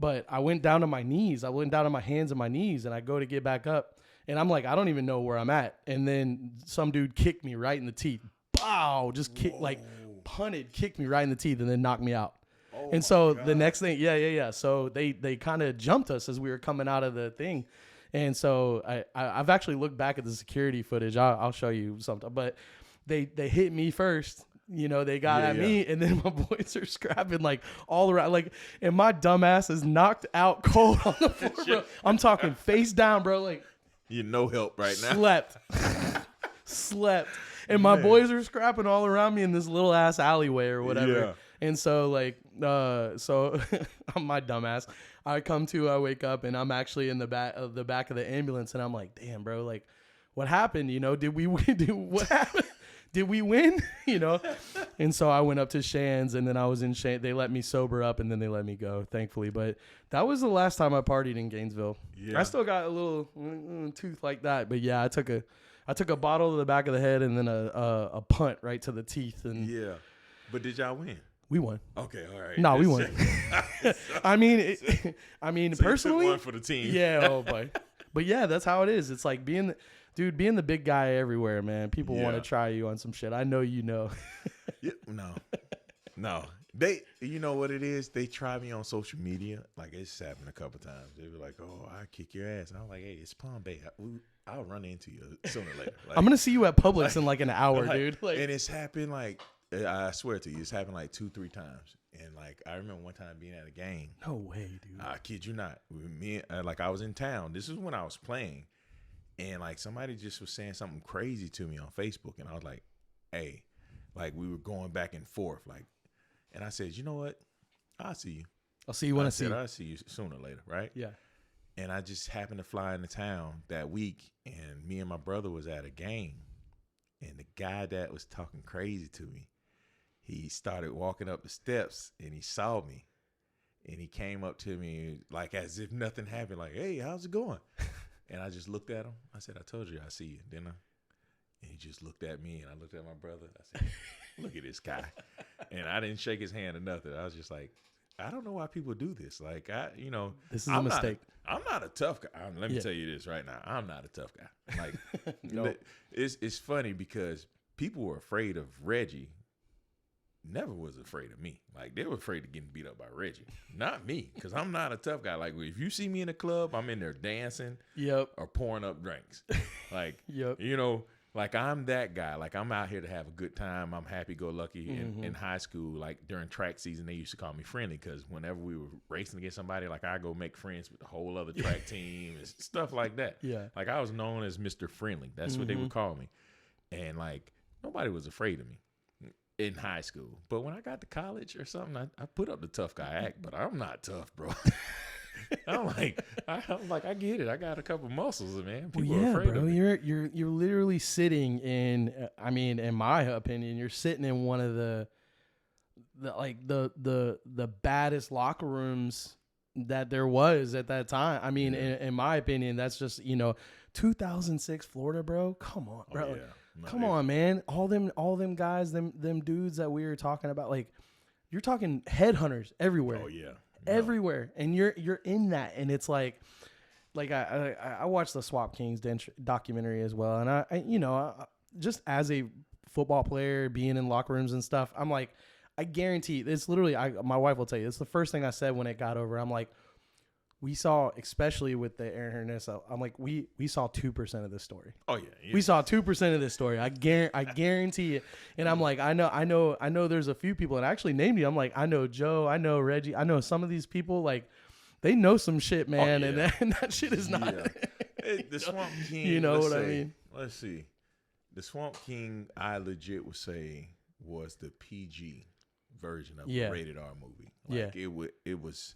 But I went down to my knees. I went down to my hands and my knees, and I go to get back up. And I'm like, I don't even know where I'm at. And then some dude kicked me right in the teeth. Bow, just kicked me right in the teeth and then knocked me out. Oh, and so the next thing, yeah. So they kind of jumped us as we were coming out of the thing. And so I've actually looked back at the security footage. I'll show you something. But they hit me first. They got at me, and then my boys are scrapping like all around. Like, and my dumbass is knocked out cold on the floor, bro. I'm talking face down, bro. Like, you're no help right now. Slept. And my boys are scrapping all around me in this little ass alleyway or whatever. Yeah. And so like, I'm my dumbass. I wake up and I'm actually in the back of the ambulance, and I'm like, damn, bro, like, what happened? Did we win? What happened? Did we win? And so I went up to Shan's, and then I was in Shan. They let me sober up, and then they let me go, thankfully. But that was the last time I partied in Gainesville. Yeah. I still got a little tooth like that, but yeah, I took a bottle to the back of the head and then a punt right to the teeth. And yeah, but did y'all win? We won. Okay, all right. No, we won. I mean, so personally, you took one for the team. Yeah, oh boy. But yeah, that's how it is. It's like being the big guy everywhere, man. People want to try you on some shit. I know you know. Yeah, no. They, you know what it is? They try me on social media. Like, it's happened a couple times. They were like, "Oh, I kick your ass," and I'm like, "Hey, it's Palm Bay. I'll run into you sooner or later." Like, I'm gonna see you at Publix in like an hour, dude. Like, and it's happened like, I swear to you, it's happened like 2-3 times. And like, I remember one time being at a game. No way, dude. I kid you not. With me, like, I was in town. This is when I was playing, and like somebody just was saying something crazy to me on Facebook, and I was like, "Hey," like we were going back and forth, like, and I said, "You know what? I'll see you. I'll see you when I see you. I'll see you sooner or later, right?" Yeah. And I just happened to fly into town that week, and me and my brother was at a game, and the guy that was talking crazy to me, he started walking up the steps, and he saw me, and he came up to me like as if nothing happened, like, "Hey, how's it going?" And I just looked at him. I said, "I told you I see you, didn't I?" And he just looked at me, and I looked at my brother. I said, "Look at this guy." And I didn't shake his hand or nothing. I was just like, I don't know why people do this. Like, this is a mistake. I'm not a tough guy. Let me tell you this right now. I'm not a tough guy. Like, no. It's funny because people were afraid of Reggie. Never was afraid of me. Like, they were afraid of getting beat up by Reggie, not me, because I'm not a tough guy. Like, if you see me in a club, I'm in there dancing, yep, or pouring up drinks. Like, yep, Like I'm that guy. Like I'm out here to have a good time. I'm happy-go-lucky. In high school, like during track season, they used to call me friendly because whenever we were racing against somebody, like I go make friends with the whole other track team and stuff like that. Yeah. Like I was known as Mr. Friendly. That's what they would call me. And like nobody was afraid of me in high school. But when I got to college or something, I put up the tough guy act, but I'm not tough, bro. I'm like, I get it. I got a couple muscles, man. People are afraid of me. You're literally sitting in. I mean, in my opinion, you're sitting in one of the baddest locker rooms that there was at that time. I mean, in my opinion, that's just 2006 Florida, bro. Come on, bro. Oh, yeah. Come on, man. All them guys, them dudes that we were talking about, like you're talking headhunters everywhere. Oh yeah. Everywhere, and you're in that, and it's like I watched the Swamp Kings documentary as well, and I just as a football player, being in locker rooms and stuff, I'm like, I guarantee it's literally my wife will tell you, it's the first thing I said when it got over. I'm like, we saw, especially with the Aaron Hernandez, I'm like, we saw 2% of this story. Oh yeah. We saw 2% of this story. I guarantee it. And I'm like, I know there's a few people, and I actually named you. I'm like, I know Joe, I know Reggie, I know some of these people, like they know some shit, man. Oh, yeah. And that shit is not. Yeah. Hey, the Swamp King. You know what I mean? Let's see. The Swamp King, I legit would say, was the PG version of a rated R movie. Like it was.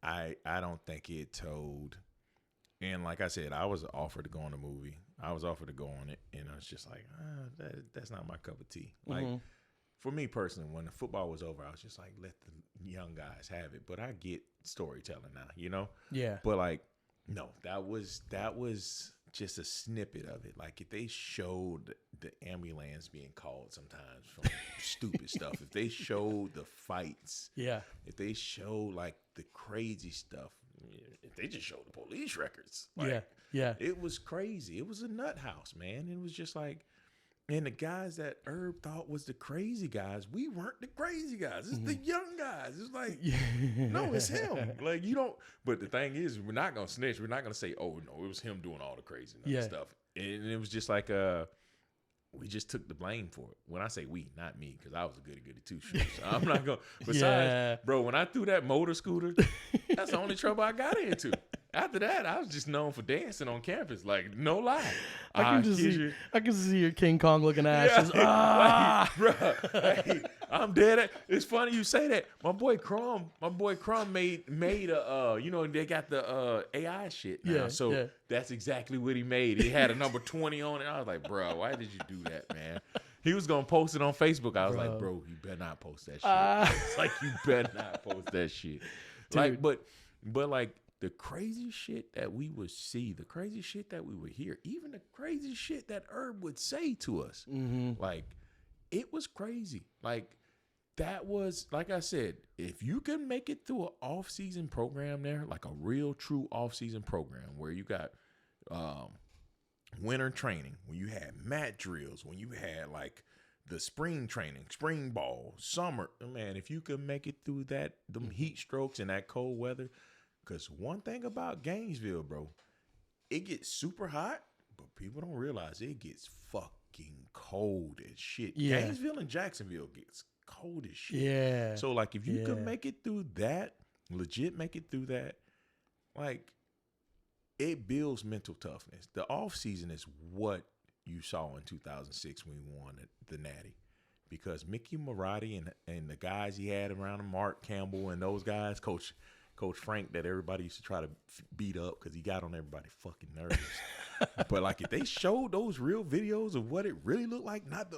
I don't think it told, and like I said, I was offered to go on the movie. I was offered to go on it, and I was just like, that's not my cup of tea. Like for me personally, when the football was over, I was just like, let the young guys have it. But I get storytelling now, Yeah. But like, no, that was just a snippet of it. Like if they showed the ambulance being called sometimes from stupid stuff, if they showed the fights, if they showed like the crazy stuff, if they just showed the police records, like, it was crazy. It was a nut house, man. It was just like, and the guys that Herb thought was the crazy guys, we weren't the crazy guys. It's the young guys. It's like, no, it's him. Like you don't. But the thing is, we're not gonna snitch. We're not gonna say, oh no, it was him doing all the crazy stuff. And it was just like, we just took the blame for it. When I say we, not me, because I was a goody too. So I'm not gonna. Besides, bro, when I threw that motor scooter, that's the only trouble I got into. After that, I was just known for dancing on campus. Like, no lie. I can see your King Kong looking ass. Yeah. Like, bro, hey, I'm dead. It's funny you say that. My boy Crumb made a they got the AI shit now. That's exactly what he made. He had a number 20 on it. I was like, bro, why did you do that, man? He was gonna post it on Facebook. I was like, bro, you better not post that shit. It's like, you better not post that shit. Dude. Like, but like, the crazy shit that we would see, the crazy shit that we would hear, even the crazy shit that Herb would say to us, like, it was crazy. Like, that was, like I said, if you can make it through an off-season program there, like a real, true off-season program where you got winter training, when you had mat drills, when you had, like, the spring training, spring ball, summer, man, if you could make it through that, them heat strokes and that cold weather. Because one thing about Gainesville, bro, it gets super hot, but people don't realize it gets fucking cold as shit. Yeah. Gainesville and Jacksonville gets cold as shit. Yeah. So, like, if you could make it through that, legit make it through that, like, it builds mental toughness. The offseason is what you saw in 2006 when we won the Natty. Because Mickey Marotti and the guys he had around him, Mark Campbell and those guys, Coach Frank, that everybody used to try to beat up because he got on everybody's fucking nerves. But like, if they showed those real videos of what it really looked like, not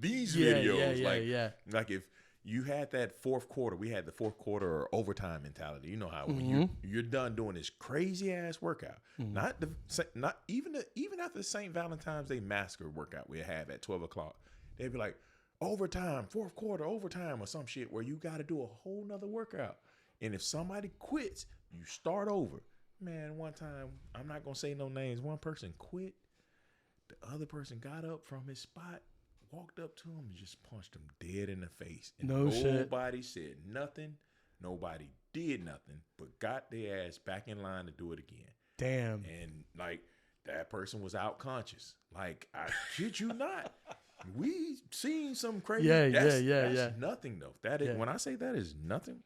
these videos, like if you had that fourth quarter, we had the fourth quarter or overtime mentality. You know how when you're done doing this crazy ass workout, not even after the St. Valentine's Day Massacre workout we have at 12:00, they'd be like, overtime, fourth quarter, overtime, or some shit where you got to do a whole nother workout. And if somebody quits, you start over. Man, one time, I'm not going to say no names, one person quit. The other person got up from his spot, walked up to him, and just punched him dead in the face. And nobody said nothing. Nobody did nothing, but got their ass back in line to do it again. Damn. And like, that person was out conscious. Like, I shit you not. We seen some crazy. That's nothing though. That is, when I say that is nothing,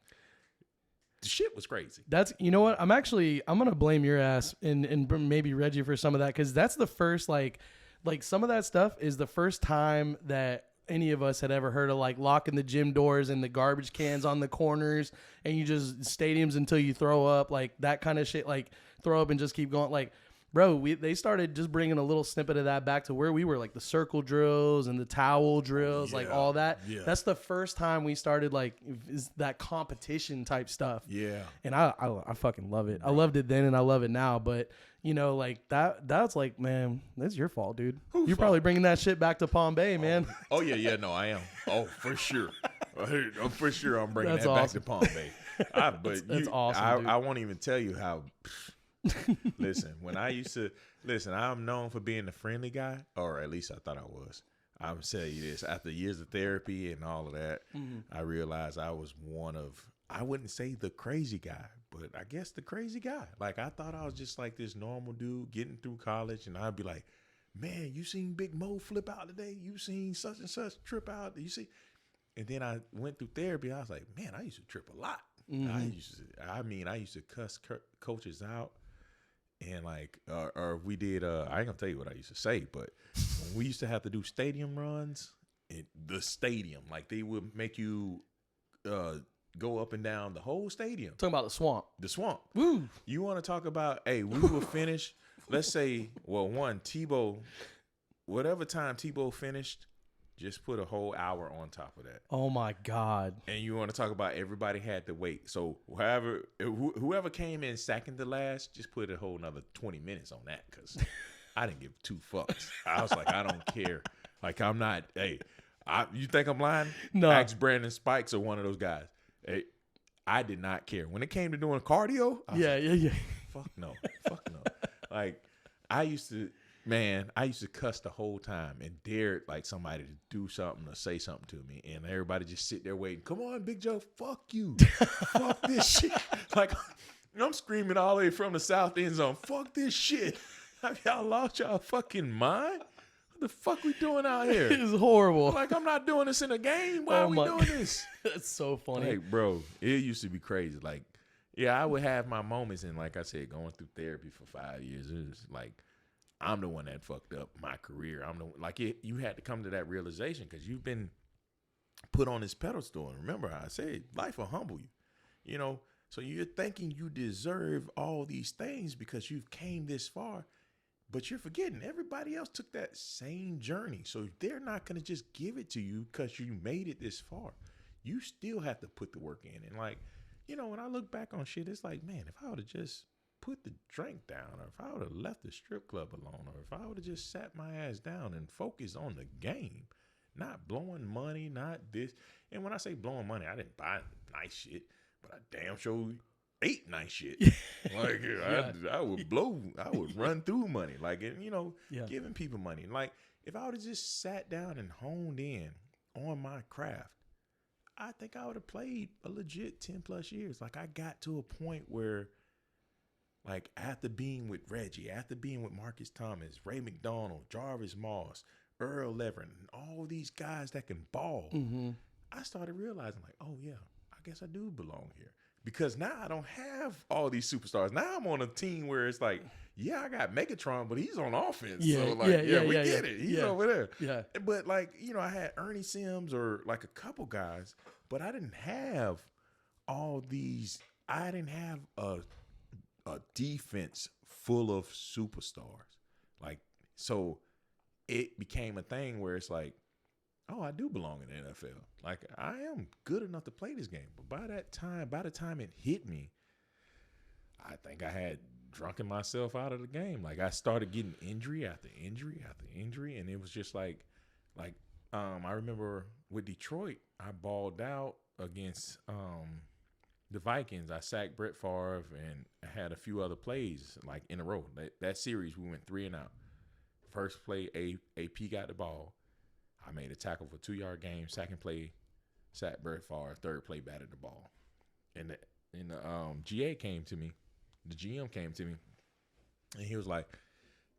the shit was crazy. That's, you know what? I'm gonna blame your ass and maybe Reggie for some of that, because that's the first like some of that stuff is the first time that any of us had ever heard of, like, locking the gym doors and the garbage cans on the corners, and you just stadiums until you throw up, like that kind of shit, like throw up and just keep going. Like, bro, they started just bringing a little snippet of that back to where we were, like the circle drills and the towel drills, like all that. Yeah. That's the first time we started, like, is that competition type stuff. Yeah. And I fucking love it. Bro. I loved it then and I love it now. But, you know, like that's like, man, that's your fault, dude. You're probably bringing that shit back to Palm Bay, man. Oh yeah. No, I am. Oh, for sure. For sure I'm bringing that back to Palm Bay. That's awesome, dude. I won't even tell you how... Listen, I'm known for being the friendly guy, or at least I thought I was. I'm gonna tell you this: after years of therapy and all of that, I realized I was I wouldn't say the crazy guy, but I guess the crazy guy. Like, I thought I was just like this normal dude getting through college, and I'd be like, "Man, you seen Big Mo flip out today? You seen such and such trip out? You see?" And then I went through therapy. I was like, "Man, I used to trip a lot. I used to cuss coaches out." And like, or we did, I ain't gonna tell you what I used to say, but when we used to have to do stadium runs in the stadium, like they would make you go up and down the whole stadium. Talking about the swamp. The swamp. Woo. You want to talk about, hey, we will finish, let's say, Tebow, whatever time Tebow finished, just put a whole hour on top of that. Oh my God. And you want to talk about everybody had to wait. So whoever came in second to last, just put a whole another 20 minutes on that, because I didn't give two fucks. I was like, I don't care. Like, I'm not, hey, you think I'm lying? No. Ask Brandon Spikes or one of those guys. Hey, I did not care. When it came to doing cardio, I was like, fuck no. Like, I used to cuss the whole time and dared like somebody to do something or say something to me, and everybody just sit there waiting. Come on, Big Joe, fuck you. Fuck this shit. Like, I'm screaming all the way from the south end zone, fuck this shit. Have y'all lost y'all fucking mind? What the fuck we doing out here? It's horrible. Like, I'm not doing this in a game. Why are we doing this? That's so funny. Like, bro, it used to be crazy. Like, yeah, I would have my moments, and like I said, going through therapy for 5 years, it was like, I'm the one that fucked up my career. You had to come to that realization because you've been put on this pedestal. And remember, I said life will humble you, you know. So you're thinking you deserve all these things because you've came this far, but you're forgetting everybody else took that same journey. So they're not going to just give it to you because you made it this far. You still have to put the work in. And like, you know, when I look back on shit, it's like, man, if I would have just put the drink down, or if I would have left the strip club alone, or if I would have just sat my ass down and focused on the game, not blowing money, not this. And when I say blowing money, I didn't buy nice shit, but I damn sure ate nice shit. Like, I would run through money, like, you know, giving people money. Like, if I would have just sat down and honed in on my craft, I think I would have played a legit 10 plus years. Like, I got to a point where, like, after being with Reggie, after being with Marcus Thomas, Ray McDonald, Jarvis Moss, Earl Levin, all these guys that can ball, I started realizing, like, oh, yeah, I guess I do belong here. Because now I don't have all these superstars. Now I'm on a team where it's like, yeah, I got Megatron, but he's on offense. We get it. He's over there. Yeah. But, like, you know, I had Ernie Sims or, like, a couple guys, but I didn't have all these. I didn't have a defense full of superstars. Like, so it became a thing where it's like, oh, I do belong in the NFL. Like, I am good enough to play this game. But by the time it hit me, I think I had drunken myself out of the game. Like, I started getting injury after injury after injury, and it was just like I remember with Detroit, I balled out against the Vikings. I sacked Brett Favre and had a few other plays like in a row. That series, we went 3 and out. First play, AP got the ball. I made a tackle for 2-yard gain. Second play, sacked Brett Favre. Third play, batted the ball. And the GA came to me. The GM came to me, and he was like,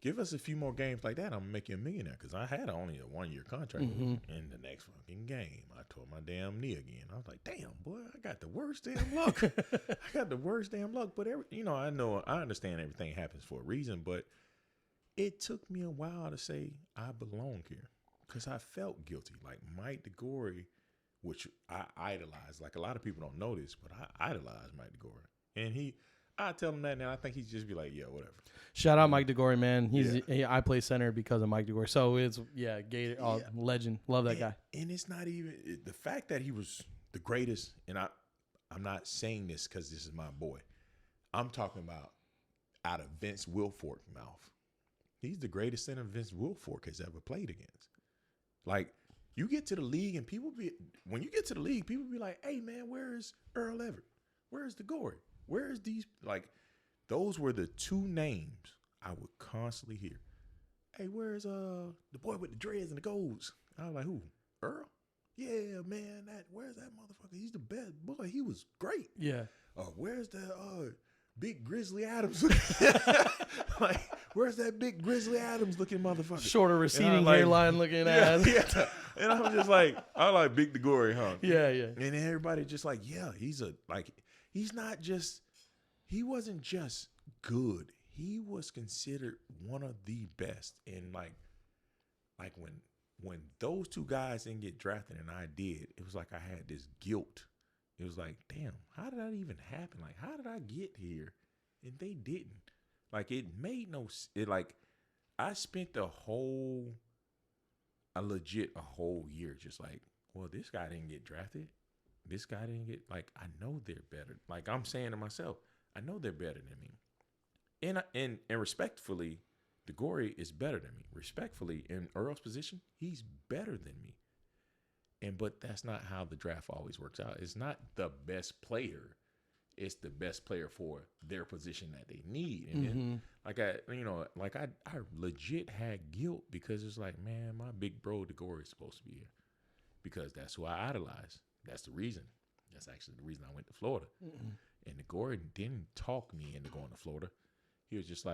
give us a few more games like that, I'm gonna make you a millionaire. Because I had only a 1-year contract. In the next fucking game, I tore my damn knee again. I was like, damn, boy, I got the worst damn luck. But I understand everything happens for a reason. But it took me a while to say I belong here, because I felt guilty. Like Mike DeGore, which I idolize. Like a lot of people don't know this, but I idolize Mike DeGore, and I tell him that now. I think he'd just be like, yeah, whatever. Shout out Mike DeGore, man. I play center because of Mike DeGore. So it's Gator legend. Love that guy. And it's not even the fact that he was the greatest. And I'm not saying this because this is my boy. I'm talking about out of Vince Wilfork's mouth. He's the greatest center Vince Wilfork has ever played against. Like, you get to the league and people be like, hey man, where's Earl Everett? Where's DeGore? Where's these, like, those were the two names I would constantly hear. Hey, where's the boy with the dreads and the golds? I was like, who? Earl? Yeah, man, where's that motherfucker? He's the best. Boy, he was great. Yeah. Where's the big Grizzly Adams? Like, where's that big Grizzly Adams looking motherfucker? Shorter receding hairline looking ass. Yeah. And I'm just like, I like Big DeGore, huh? Yeah, yeah. And everybody just like, yeah, he wasn't just good. He was considered one of the best. And like when those two guys didn't get drafted and I did, it was like I had this guilt. It was like, damn, how did that even happen? Like, how did I get here? And they didn't. Like, it made no, I spent a whole year just like, well, this guy didn't get drafted. This guy didn't get, like, I know they're better. Like, I'm saying to myself, I know they're better than me. And respectfully, DeGore is better than me. Respectfully, in Earl's position, he's better than me. But that's not how the draft always works out. It's not the best player. It's the best player for their position that they need. And then, I legit had guilt because it's like, man, my big bro DeGore is supposed to be here because that's who I idolize. That's the reason. That's actually the reason I went to Florida. Mm-mm. And DeGore didn't talk me into going to Florida. He just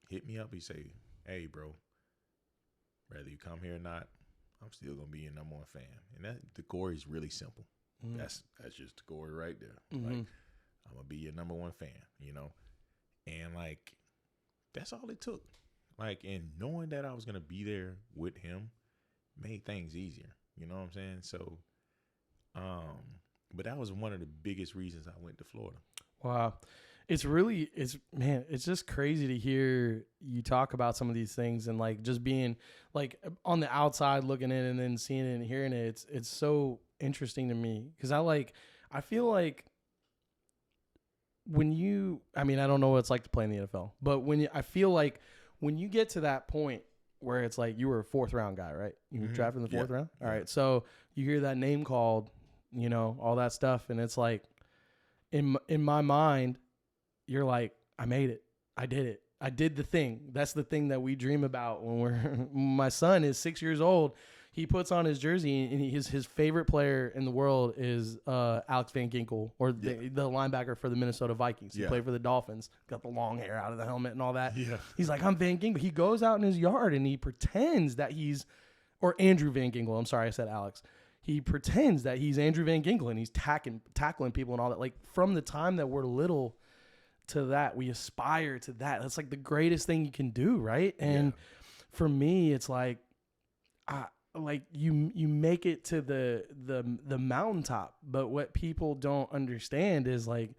hit me up. He say, hey, bro, whether you come here or not, I'm still gonna be your number one fan. And that DeGore is really simple. Mm-hmm. That's just DeGore right there. Mm-hmm. Like, I'm gonna be your number one fan, And like, that's all it took. Like, and knowing that I was gonna be there with him made things easier. You know what I'm saying? So, but that was one of the biggest reasons I went to Florida. Wow. It's just crazy to hear you talk about some of these things and like just being like on the outside looking in and then seeing it and hearing it. It's so interesting to me because I feel like I don't know what it's like to play in the NFL, but I feel like when you get to that point where it's like you were a 4th round guy, right? You were drafted in the 4th round. All right. So you hear that name called, all that stuff. And it's like in my mind, you're like, I made it. I did it. I did the thing. That's the thing that we dream about when my son is 6 years old. He puts on his jersey and his favorite player in the world is Alex Van Ginkel, or the linebacker for the Minnesota Vikings. He played for the Dolphins, got the long hair out of the helmet and all that. Yeah. He's like, I'm Van Ginkel. He goes out in his yard and he pretends that or Andrew Van Ginkel. I'm sorry, I said Alex. He pretends that he's Andrew Van Ginkel and he's tackling people and all that. Like from the time that we're little to that, we aspire to that. That's like the greatest thing you can do, right? And for me, it's like, you make it to the mountaintop, but what people don't understand is like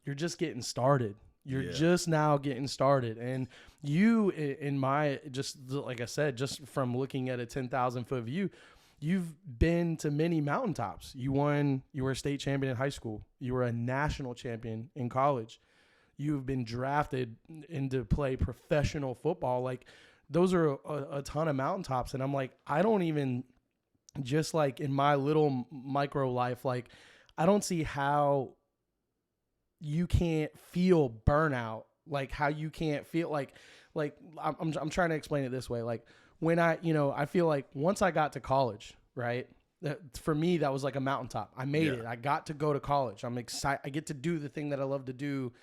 you're just getting started. You're just now getting started, and you, just like I said, just from looking at a 10,000-foot view, you've been to many mountaintops. You were a state champion in high school. You were a national champion in college. You've been drafted into play professional football. Like, those are a ton of mountaintops. And I'm like, I don't even, just like in my little micro life, like, I don't see how you can't feel burnout, like how you can't feel like I'm trying to explain it this way. Like when I feel like once I got to college, right? For me, that was like a mountaintop. I made it. I got to go to college. I'm excited. I get to do the thing that I love to do.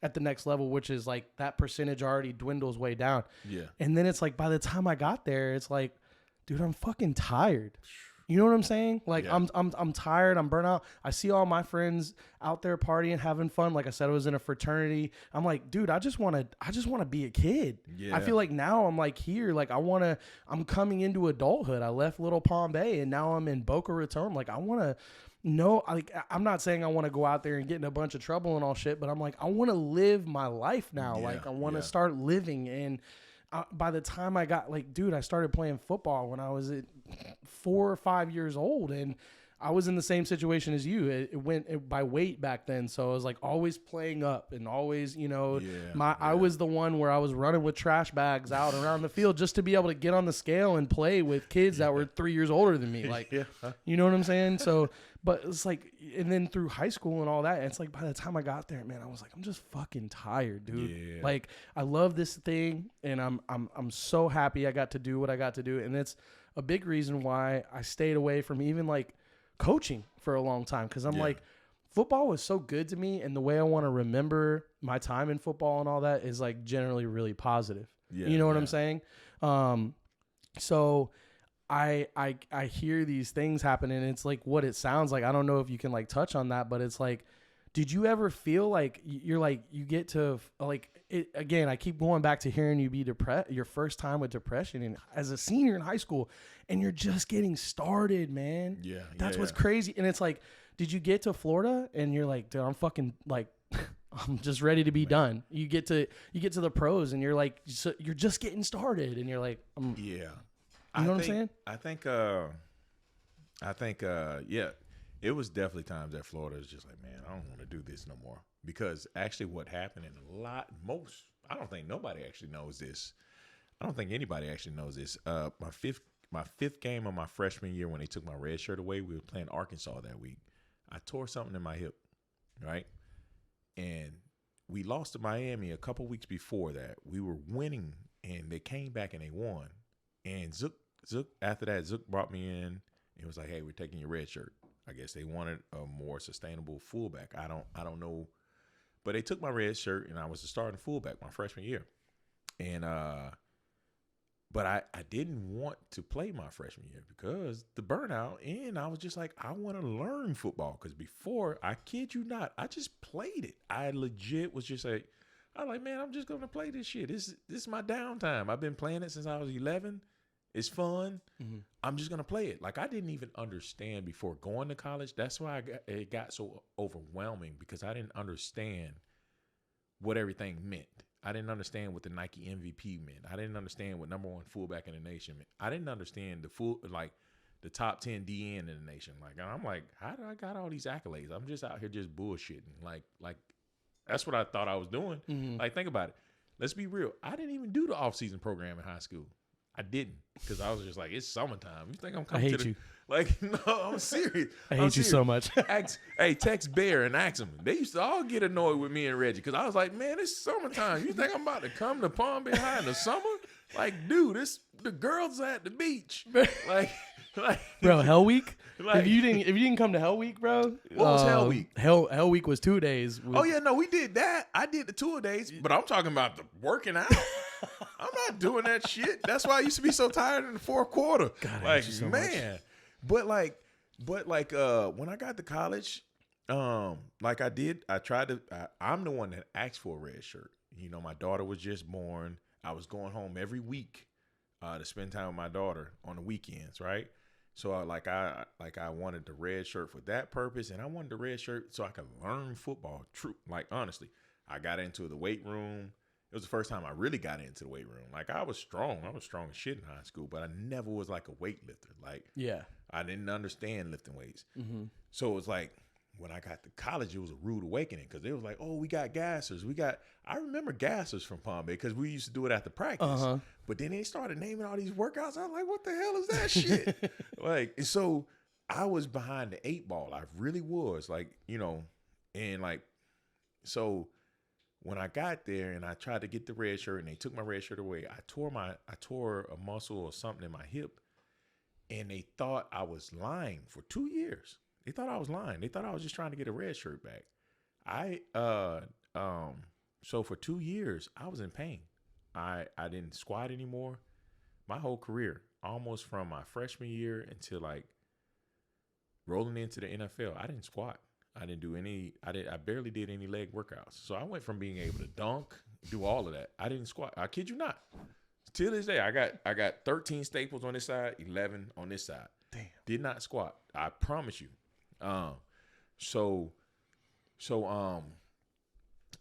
at the next level, which is like that percentage already dwindles way down. Yeah. And then it's like by the time I got there, it's like, dude, I'm fucking tired. You know what I'm saying? Like Yeah. I'm tired. I'm burnt out. I see all my friends out there partying, having fun. Like I said, I was in a fraternity. I'm like, dude, I just want to be a kid. Yeah. I feel like now I'm like here. Like I'm coming into adulthood. I left Little Palm Bay and now I'm in Boca Raton. Like I want to know, like, I'm not saying I want to go out there and get in a bunch of trouble and all shit, but I'm like, I want to live my life now. Yeah. Like I want to Yeah. start living. And by the time I got like, dude, I started playing football when I was at 4 or 5 years old, and I was in the same situation as you. It went by weight back then, so I was like always playing up and always, you know, I was the one where I was running with trash bags out around the field just to be able to get on the scale and play with kids that were 3 years older than me. Like, you know what I'm saying? So, but it's like, and then through high school and all that, it's like by the time I got there, man, I was like, I'm just fucking tired, dude. Yeah. Like, I love this thing, and I'm so happy I got to do what I got to do, and it's a big reason why I stayed away from even like coaching for a long time, because I'm like, football was so good to me, and the way I want to remember my time in football and all that is like generally really positive. You know what I'm saying? So I hear these things happen, and it's like what it sounds like. I don't know if you can like touch on that, but it's like, did you ever feel like you're like, you get to like it again? I keep going back to hearing you be depressed, your first time with depression, and as a senior in high school, and you're just getting started, man. Yeah. That's what's crazy. And it's like, did you get to Florida and you're like, dude, I'm fucking like, I'm just ready to be done. You get to the pros, and you're like, so you're just getting started, and you're like, yeah. You know what I'm saying? I think, yeah, it was definitely times that Florida was just like, man, I don't want to do this no more. Because actually what happened I don't think nobody actually knows this. I don't think anybody actually knows this. My fifth game of my freshman year, when they took my red shirt away, we were playing Arkansas that week. I tore something in my hip, right? And we lost to Miami a couple weeks before that. We were winning, and they came back and they won. And Zook, after that, Zook brought me in and was like, hey, we're taking your red shirt. I guess they wanted a more sustainable fullback. I don't know. But they took my red shirt, and I was the starting fullback my freshman year. And but I didn't want to play my freshman year because the burnout, and I was just like, I want to learn football. Because before, I kid you not, I just played it. I legit was just like, I'm like, man, I'm just going to play this shit. This is my downtime. I've been playing it since I was 11. It's fun. Mm-hmm. I'm just going to play it. Like, I didn't even understand before going to college. That's why it got so overwhelming, because I didn't understand what everything meant. I didn't understand what the Nike MVP meant. I didn't understand what number one fullback in the nation meant. I didn't understand the top 10 DN in the nation. Like, I'm like, how do I got all these accolades? I'm just out here just bullshitting. Like that's what I thought I was doing. Mm-hmm. Like, think about it. Let's be real. I didn't even do the off-season program in high school. I didn't, because I was just like, it's summertime. You think I'm coming to the... You. Like, no, I'm serious. I hate you so much. Text Bear and ask them. They used to all get annoyed with me and Reggie, because I was like, man, it's summertime. You think I'm about to come to Palm Bay High in the summer? Like, dude, the girls at the beach. Like, bro, Hell Week. Like, if you didn't come to Hell Week, bro. What was Hell Week? Hell Week was 2 days. Oh yeah, no, we did that. I did the 2 days, but I'm talking about the working out. I'm not doing that shit. That's why I used to be so tired in the fourth quarter. God, like, so man. Much. But when I got to college, I'm the one that asked for a red shirt. You know, my daughter was just born. I was going home every week to spend time with my daughter on the weekends, right? So I wanted the red shirt for that purpose, and I wanted the red shirt so I could learn football. True, like, honestly, I got into the weight room. It was the first time I really got into the weight room. Like, I was strong as shit in high school, but I never was like a weightlifter. Like, yeah, I didn't understand lifting weights. Mm-hmm. So it was like, when I got to college, it was a rude awakening, because it was like, oh, we got gassers. I remember gassers from Palm Bay, because we used to do it after practice. Uh-huh. But then they started naming all these workouts. I was like, what the hell is that shit? Like, so I was behind the 8 ball. I really was, like, you know, and like, so when I got there and I tried to get the red shirt and they took my red shirt away, I tore a muscle or something in my hip, and they thought I was lying for 2 years. They thought I was lying. They thought I was just trying to get a red shirt back. So for 2 years, I was in pain. I didn't squat anymore. My whole career, almost from my freshman year until like rolling into the NFL, I didn't squat. I didn't do any. I barely did any leg workouts. So I went from being able to dunk, do all of that. I didn't squat. I kid you not. Till this day, I got 13 staples on this side, 11 on this side. Damn. Did not squat. I promise you. So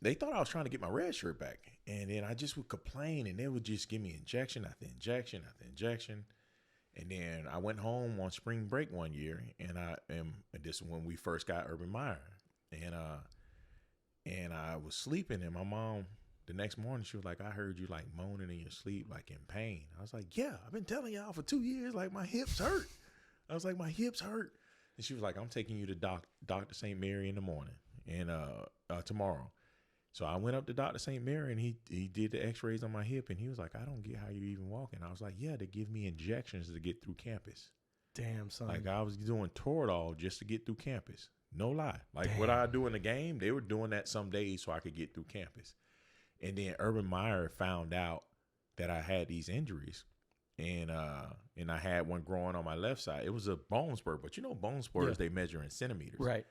they thought I was trying to get my red shirt back, and then I just would complain, and they would just give me injection after injection after injection. And then I went home on spring break one year, and this is when we first got Urban Meyer, and I was sleeping, and my mom the next morning she was like, "I heard you like moaning in your sleep, like in pain." I was like, "Yeah, I've been telling y'all for 2 years, like my hips hurt." I was like, "My hips hurt," and she was like, "I'm taking you to Dr. St. Mary in the morning and tomorrow." So I went up to Dr. St. Mary, and he did the x-rays on my hip, and he was like, "I don't get how you're even walking." I was like, "Yeah, they give me injections to get through campus." Damn, son. Like I was doing Toradol just to get through campus. No lie. Like what I do in the game, they were doing that some days so I could get through campus. And then Urban Meyer found out that I had these injuries, and I had one growing on my left side. It was a bone spur, but you know bone spurs, they measure in centimeters. Right.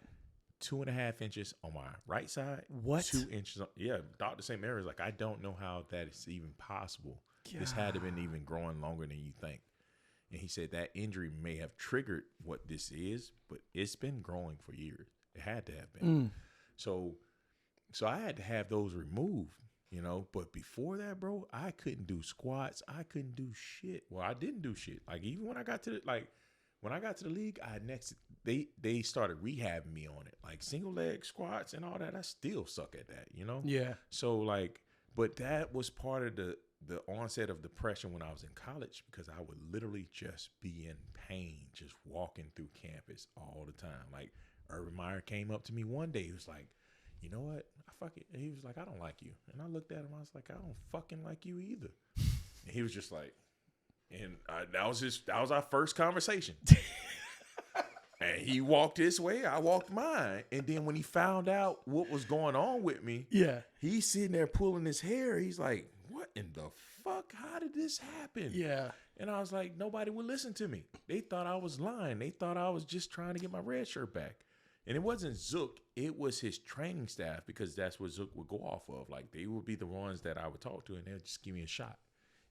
2.5 inches on my right side. What? 2 inches. Dr. St. Mary was like, "I don't know how that is even possible. God. This had to have been even growing longer than you think." And he said that injury may have triggered what this is, but it's been growing for years. It had to have been. So I had to have those removed, you know. But before that, bro, I couldn't do squats. I couldn't do shit. Well, I didn't do shit. Like even when I got to the league, they started rehabbing me on it. Like single leg squats and all that. I still suck at that, you know? Yeah. So like, but that was part of the onset of depression when I was in college, because I would literally just be in pain, just walking through campus all the time. Like Urban Meyer came up to me one day. He was like, "You know what? He was like, "I don't like you." And I looked at him. I was like, "I don't fucking like you either." And he was just like, that was our first conversation. And he walked his way, I walked mine. And then when he found out what was going on with me, he's sitting there pulling his hair. He's like, "What in the fuck? How did this happen?" Yeah. And I was like, nobody would listen to me. They thought I was lying. They thought I was just trying to get my red shirt back. And it wasn't Zook. It was his training staff, because that's what Zook would go off of. Like they would be the ones that I would talk to, and they'd just give me a shot.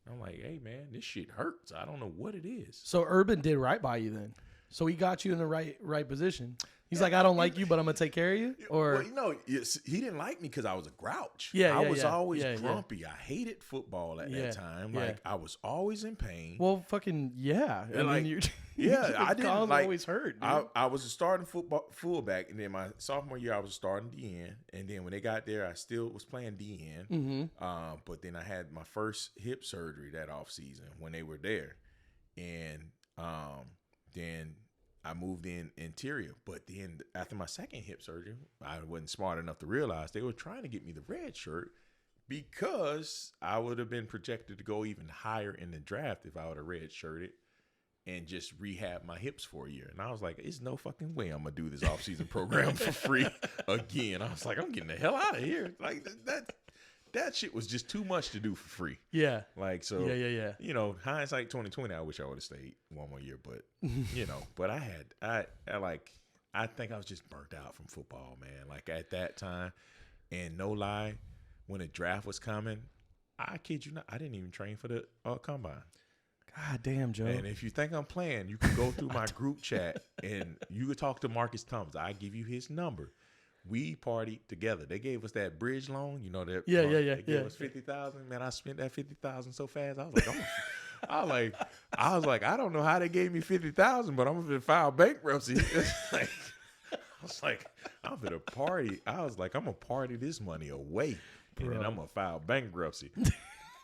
And I'm like, "Hey man, this shit hurts. I don't know what it is." So Urban did right by you then. So he got you in the right position. He's like, "I don't like you, but I'm gonna take care of you." Or well, you know, he didn't like me because I was a grouch. Yeah, I was always grumpy. I hated football at that time. Like I was always in pain. Well, fucking yeah. And I mean, I didn't like. Always hurt. I was a starting fullback, and then my sophomore year I was a starting DN, and then when they got there, I still was playing DN. Mm-hmm. But then I had my first hip surgery that off season when they were there, and then I moved in interior. But then after my second hip surgery, I wasn't smart enough to realize they were trying to get me the red shirt, because I would have been projected to go even higher in the draft if I would have red shirted and just rehab my hips for a year. And I was like, "There's no fucking way I'm gonna do this offseason program for free again." I was like, "I'm getting the hell out of here." Like that shit was just too much to do for free. Yeah. Like, so, yeah. You know, hindsight 2020, I wish I would have stayed one more year, but, you know, but I think I was just burnt out from football, man. Like, at that time, and no lie, when the draft was coming, I kid you not, I didn't even train for the combine. God damn, Joe. And if you think I'm playing, you can go through my group chat, and you could talk to Marcus Thomas. I give you his number. We partied together. They gave us that bridge loan, you know that. They gave us $50,000. Man, I spent that $50,000 so fast. I was like, I don't know how they gave me $50,000, but I'm gonna file bankruptcy. I was like, I'm gonna party. I was like, I'm gonna party this money away, and then I'm gonna file bankruptcy.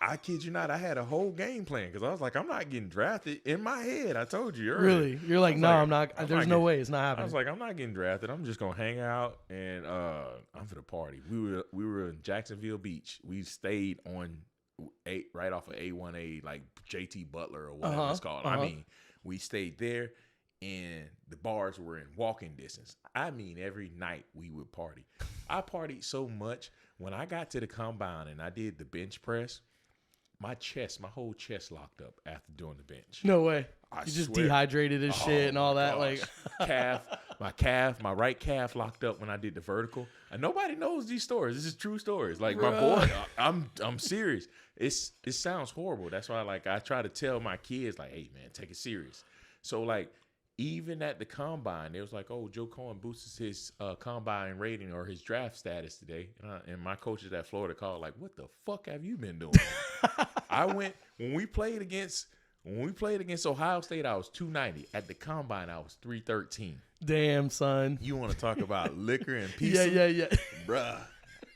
I kid you not, I had a whole game plan, because I was like, I'm not getting drafted. In my head, I told you earlier. Really? You're like, "No, I'm not. There's no way. It's not happening." I was like, I'm not getting drafted. I'm just going to hang out, and I'm for the party. We were in Jacksonville Beach. We stayed on right off of A1A, like JT Butler or whatever it's called. I mean, we stayed there, and the bars were in walking distance. I mean, every night we would party. I partied so much. when I got to the combine and I did the bench press, my whole chest locked up after doing the bench. No way. I You just swear. dehydrated as shit and all that. Gosh. Like my right calf locked up when I did the vertical. And nobody knows these stories. This is true stories. Like my boy, I'm serious. It sounds horrible. That's why like I try to tell my kids like, hey man, take it serious. So like even at the combine, it was like, oh, Joe Cohen boosted his combine rating or his draft status today. And my coaches at Florida called like, what the fuck have you been doing? When we played against Ohio State, I was 290. At the combine, I was 313. damn, son. You want to talk about liquor and pizza? Yeah. Bruh.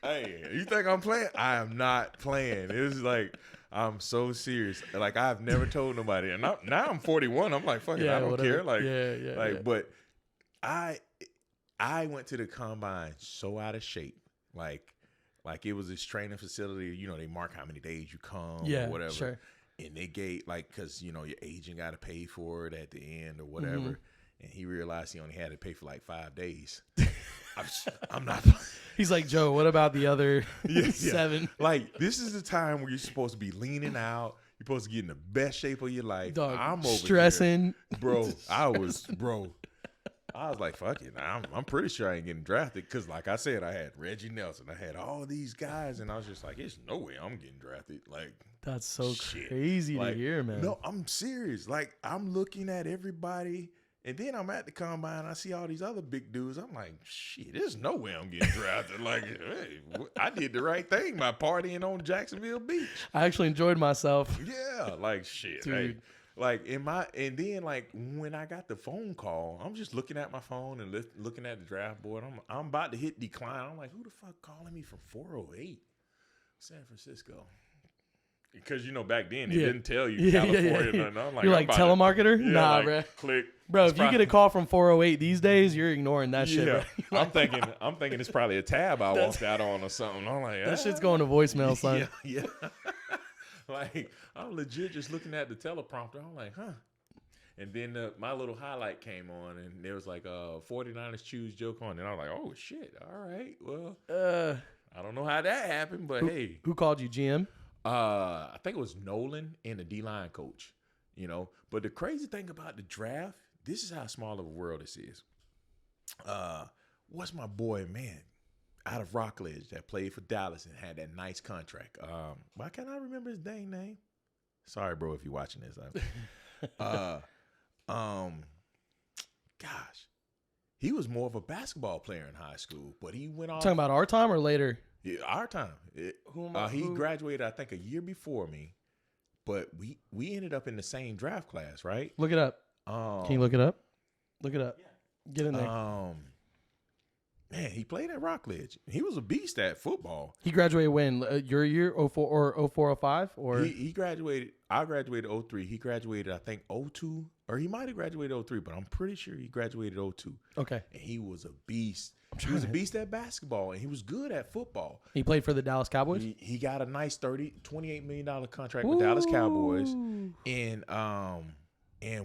Hey, you think I'm playing? I am not playing. It was like, I'm so serious. Like, I've never told nobody. And now I'm 41. I'm like, fuck it, I don't care. Like, but I went to the combine so out of shape. Like it was this training facility. You know, they mark how many days you come or whatever. Sure. And they gave, like, because, you know, your agent got to pay for it at the end or whatever. Mm-hmm. And he realized he only had to pay for like 5 days. I'm not. He's like, Joe, what about the other 7? Like, this is the time where you're supposed to be leaning out. You're supposed to get in the best shape of your life. Dog, I'm over stressing. Here. Bro, I was like, fuck it. I'm pretty sure I ain't getting drafted because, like I said, I had Reggie Nelson. I had all these guys, and I was just like, there's no way I'm getting drafted. Like, that's so crazy to hear, man. No, I'm serious. Like, I'm looking at everybody, and then I'm at the combine. I see all these other big dudes. I'm like, shit, there's no way I'm getting drafted. Like, hey, I did the right thing by partying on Jacksonville Beach. I actually enjoyed myself. Yeah, like shit, dude. Hey. Like and then like when I got the phone call, I'm just looking at my phone and looking at the draft board. I'm about to hit decline. I'm like, who the fuck calling me from 408? San Francisco. Because, you know, back then, it didn't tell you California. Nothing. I'm like, you're like, telemarketer? Nah, like, bro. Click. Bro, if you get a call from 408 these days, you're ignoring that shit, bro. I'm thinking it's probably a tab I walked out on or something. I'm like, that shit's going to voicemail, son. Yeah. Like, I'm legit just looking at the teleprompter. I'm like, huh. And then my little highlight came on, and there was like 49ers choose Joe Cohen. And I was like, oh, shit. All right. Well, I don't know how that happened, but hey. Who called you, GM? I think it was Nolan and the D-line coach, you know. But the crazy thing about the draft, this is how small of a world this is. What's my boy, man, out of Rockledge that played for Dallas and had that nice contract? Why can't I remember his dang name? Sorry, bro, if you're watching this. Gosh, he was more of a basketball player in high school, but he went off. Talking about our time or later? Yeah, our time. He graduated, I think, a year before me, but we ended up in the same draft class, right? Look it up. Can you look it up? Look it up. Yeah. Get in there. Man, he played at Rockledge. He was a beast at football. He graduated when? Your year, 04 or 04, 05? Or? He graduated. I graduated 03. He graduated, I think, 02. Or he might have graduated 03, but I'm pretty sure he graduated 02. Okay. And he was a beast. He was a beast at basketball, and he was good at football. He played for the Dallas Cowboys? He got a nice $28 million contract with Dallas Cowboys. And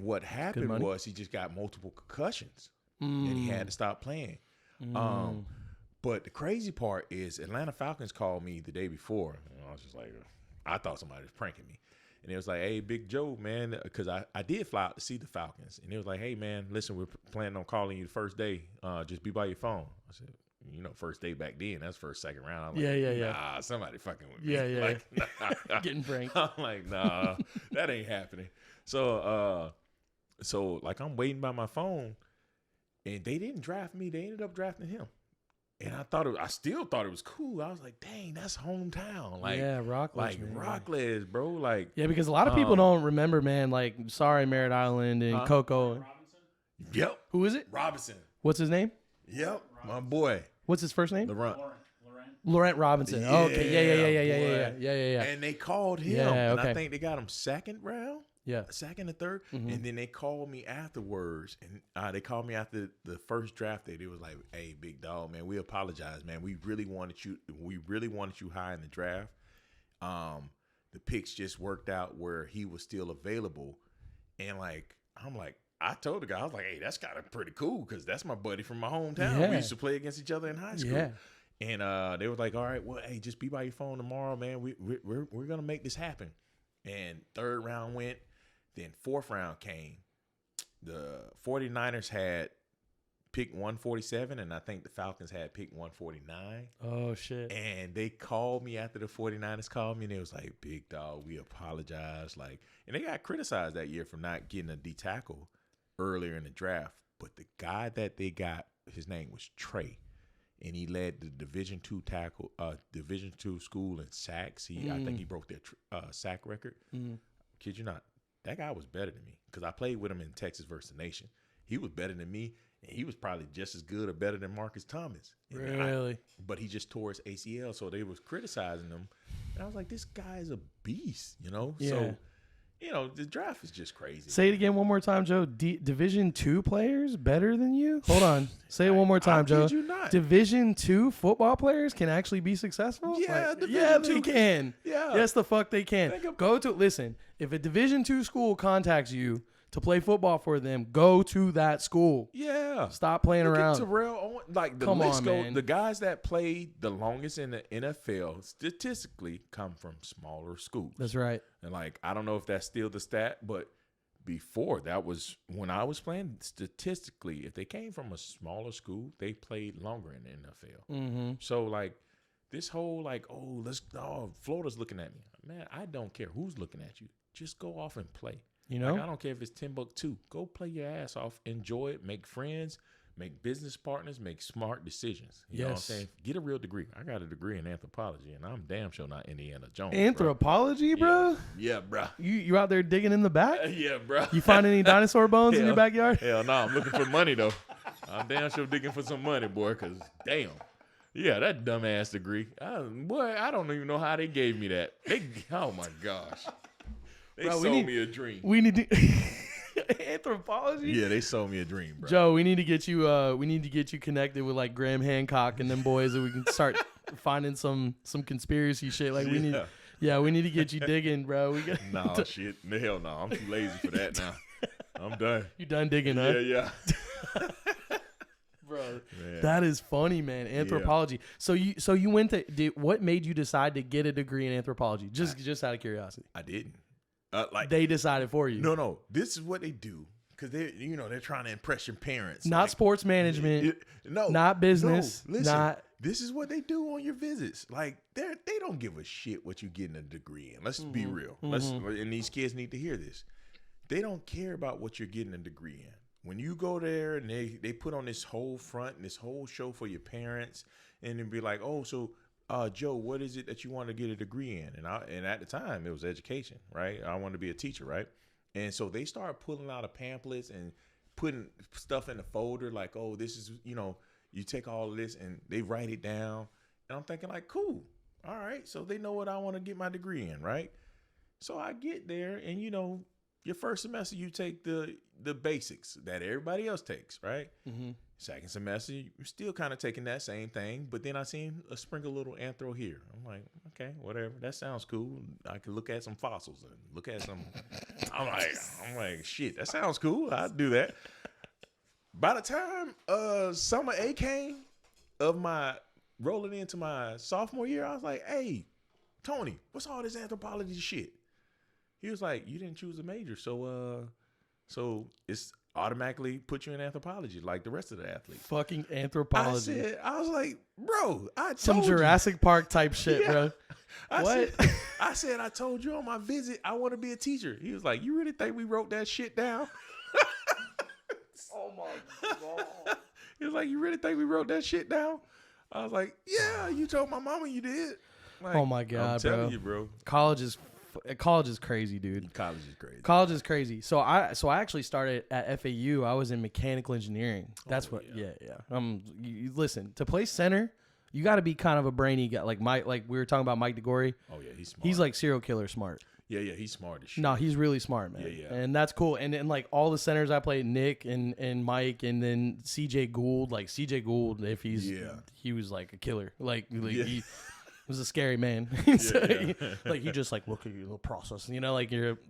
what happened was he just got multiple concussions, and he had to stop playing. But the crazy part is Atlanta Falcons called me the day before. And I was just like, I thought somebody was pranking me. And it was like, hey, Big Joe, man, because I did fly out to see the Falcons. And it was like, hey, man, listen, we're planning on calling you the first day. Just be by your phone. I said, you know, first day back then, that's first, second round. I'm like, nah, somebody fucking with me. Yeah. Nah. Getting pranked. I'm like, nah, that ain't happening. So like I'm waiting by my phone, and they didn't draft me. They ended up drafting him. And I still thought it was cool. I was like, dang, that's hometown. Like, Rockledge. Like, Rockledge, bro. Like, yeah, because a lot of people don't remember, man. Like, sorry, Merritt Island and Coco. Robinson? Yep. Who is it? Robinson. What's his name? Yep. My boy. What's his first name? Laurent Robinson. Yeah, Okay. Yeah. And they called him. Yeah, and I think they got him second round. Yeah. Second or third. Mm-hmm. And then they called me afterwards. And they called me after the first draft day. They was like, hey, big dog, man, we apologize, man. We really wanted you high in the draft. The picks just worked out where he was still available. And like, I'm like, I told the guy, I was like, hey, that's kind of pretty cool because that's my buddy from my hometown. Yeah. We used to play against each other in high school. Yeah. And they were like, all right, well, hey, just be by your phone tomorrow, man. We're gonna make this happen. And third round went, then fourth round came. The 49ers had pick 147, and I think the Falcons had pick 149. Oh, shit. And they called me after the 49ers called me, and they was like, big dog, we apologize. Like, and they got criticized that year for not getting a D tackle earlier in the draft. But the guy that they got, his name was Trey, and he led the Division II school in sacks. I think he broke their sack record. Kid you not, that guy was better than me because I played with him in Texas versus the Nation. He was better than me, and he was probably just as good or better than Marcus Thomas. Really? But he just tore his ACL, so they was criticizing him. And I was like, this guy is a beast, you know? Yeah. So, you know, the draft is just crazy. Say it again one more time, Joe. Division II players better than you? Hold on. Say it one more time, Joe. Kid you not. Division II football players can actually be successful? Yeah, like, Division they II. can. Yeah. Yes, the fuck they can. Listen, if a Division II school contacts you to play football for them, go to that school. Yeah. Stop playing Look around. at Terrell Owens. Like, the Come list on, go, man. the guys that played the longest in the NFL statistically come from smaller schools. That's right. And, like, I don't know if that's still the stat, but before that was when I was playing, statistically, if they came from a smaller school, they played longer in the NFL. Mm-hmm. So, like, this whole, like, Florida's looking at me. Man, I don't care who's looking at you. Just go off and play. You know? Like, I don't care if it's Timbuktu. Go play your ass off. Enjoy it. Make friends. Make business partners. Make smart decisions. You know what I'm saying? Get a real degree. I got a degree in anthropology, and I'm damn sure not Indiana Jones. Anthropology, bro? Yeah, bro. You out there digging in the back? Yeah, bro. You find any dinosaur bones in your backyard? Hell no. I'm looking for money, though. I'm damn sure digging for some money, boy, because damn. Yeah, that dumbass degree. I don't even know how they gave me that. Oh, my gosh. They sold me a dream. We need to anthropology. Yeah, they sold me a dream, bro. Joe, we need to get you. We need to get you connected with like Graham Hancock and them boys, so we can start finding some conspiracy shit. Like we need. Yeah, we need to get you digging, bro. We got. No shit. Hell no. I'm too lazy for that now. I'm done. You done digging, huh? Yeah. Bro, Man. that is funny, man. Anthropology. Yeah. So you went to. What made you decide to get a degree in anthropology? Just out of curiosity. I didn't. They decided for you. No. This is what they do because they're trying to impress your parents. Not like, sports management. No. Not business. No, listen, not. This is what they do on your visits. Like they don't give a shit what you getting a degree in. Let's be real. And these kids need to hear this. They don't care about what you're getting a degree in. When you go there and they put on this whole front and this whole show for your parents, and then be like, oh, so Joe, what is it that you want to get a degree in? And at the time it was education, right? I wanted to be a teacher, right? And so they started pulling out of pamphlets and putting stuff in the folder like, oh, this is, you take all of this and they write it down. And I'm thinking like, cool. All right. So they know what I want to get my degree in, right? So I get there and, your first semester, you take the basics that everybody else takes, right? Mm-hmm. Second semester, you're still kind of taking that same thing, but then I seen a sprinkle little anthro here. I'm like, okay, whatever. That sounds cool. I could look at some fossils and look at some. I'm like, shit, that sounds cool. I'd do that. By the time summer A came of my rolling into my sophomore year, I was like, hey, Tony, what's all this anthropology shit? He was like, you didn't choose a major, so it's automatically put you in anthropology like the rest of the athletes. Fucking anthropology. I was like, bro, I told some Jurassic Park type shit, bro. I said, I told you on my visit, I want to be a teacher. He was like, you really think we wrote that shit down? Oh my God. He was like, you really think we wrote that shit down? I was like, yeah, you told my mama you did. Like, oh my God, I'm telling you, bro. College is crazy, dude. College is crazy. So I actually started at FAU. I was in mechanical engineering. That's yeah. You listen, to play center, you got to be kind of a brainy guy. Like we were talking about Mike DeGore. Oh yeah, he's smart. He's like serial killer smart. Yeah, he's smart as shit. No, he's really smart, man. Yeah. And that's cool. And like all the centers I played, Nick and Mike, and then CJ Gould. Like CJ Gould, if he was like a killer. He was a scary man. He just like look at your little process,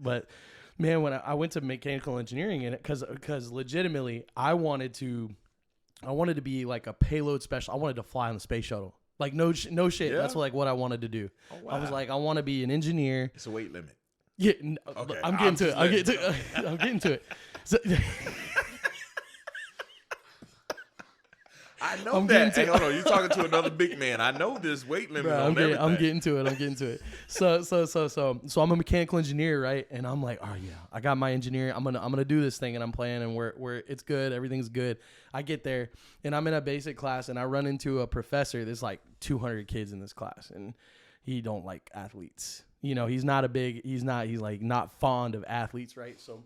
but man, when I went to mechanical engineering in it, because legitimately I wanted to be like a payload specialist. I wanted to fly on the space shuttle. Like no shit. Yeah? That's like what I wanted to do. Oh, wow. I was like, I want to be an engineer. It's a weight limit. Yeah, Okay, I'm getting to it. I'm getting to it. So, I know that. Hey, hold on. You're talking to another big man. I know this weight limit on everything. I'm getting to it. So I'm a mechanical engineer, right? And I'm like, oh yeah, I got my engineer. I'm gonna do this thing, and I'm playing, and we're it's good. Everything's good. I get there, and I'm in a basic class, and I run into a professor. There's like 200 kids in this class, and he don't like athletes. You know, he's like not fond of athletes, right? So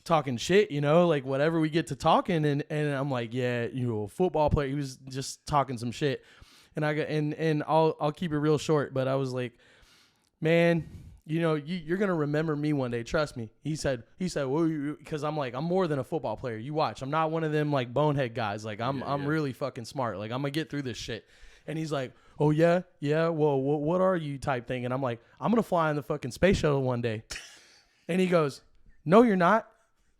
talking shit, you know, like whatever we get to talking, and I'm like, yeah, you know, football player. He was just talking some shit, and I'll keep it real short, but I was like, man, you know, you're gonna remember me one day, trust me. He said, well, because I'm like, I'm more than a football player. You watch, I'm not one of them like bonehead guys. Like I'm really fucking smart. Like I'm gonna get through this shit. And he's like, oh yeah, well, what are you type thing? And I'm like, I'm gonna fly in the fucking space shuttle one day. And he goes, no, you're not.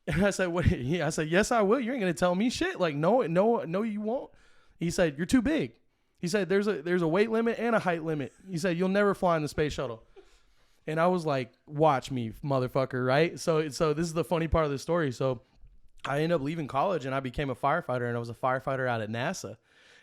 And I said, what? I said, yes, I will. You ain't gonna tell me shit. Like, no, you won't. He said, you're too big. He said, there's a weight limit and a height limit. He said, you'll never fly in the space shuttle. And I was like, watch me, motherfucker, right? So this is the funny part of the story. So I ended up leaving college, and I became a firefighter, and I was a firefighter out at NASA.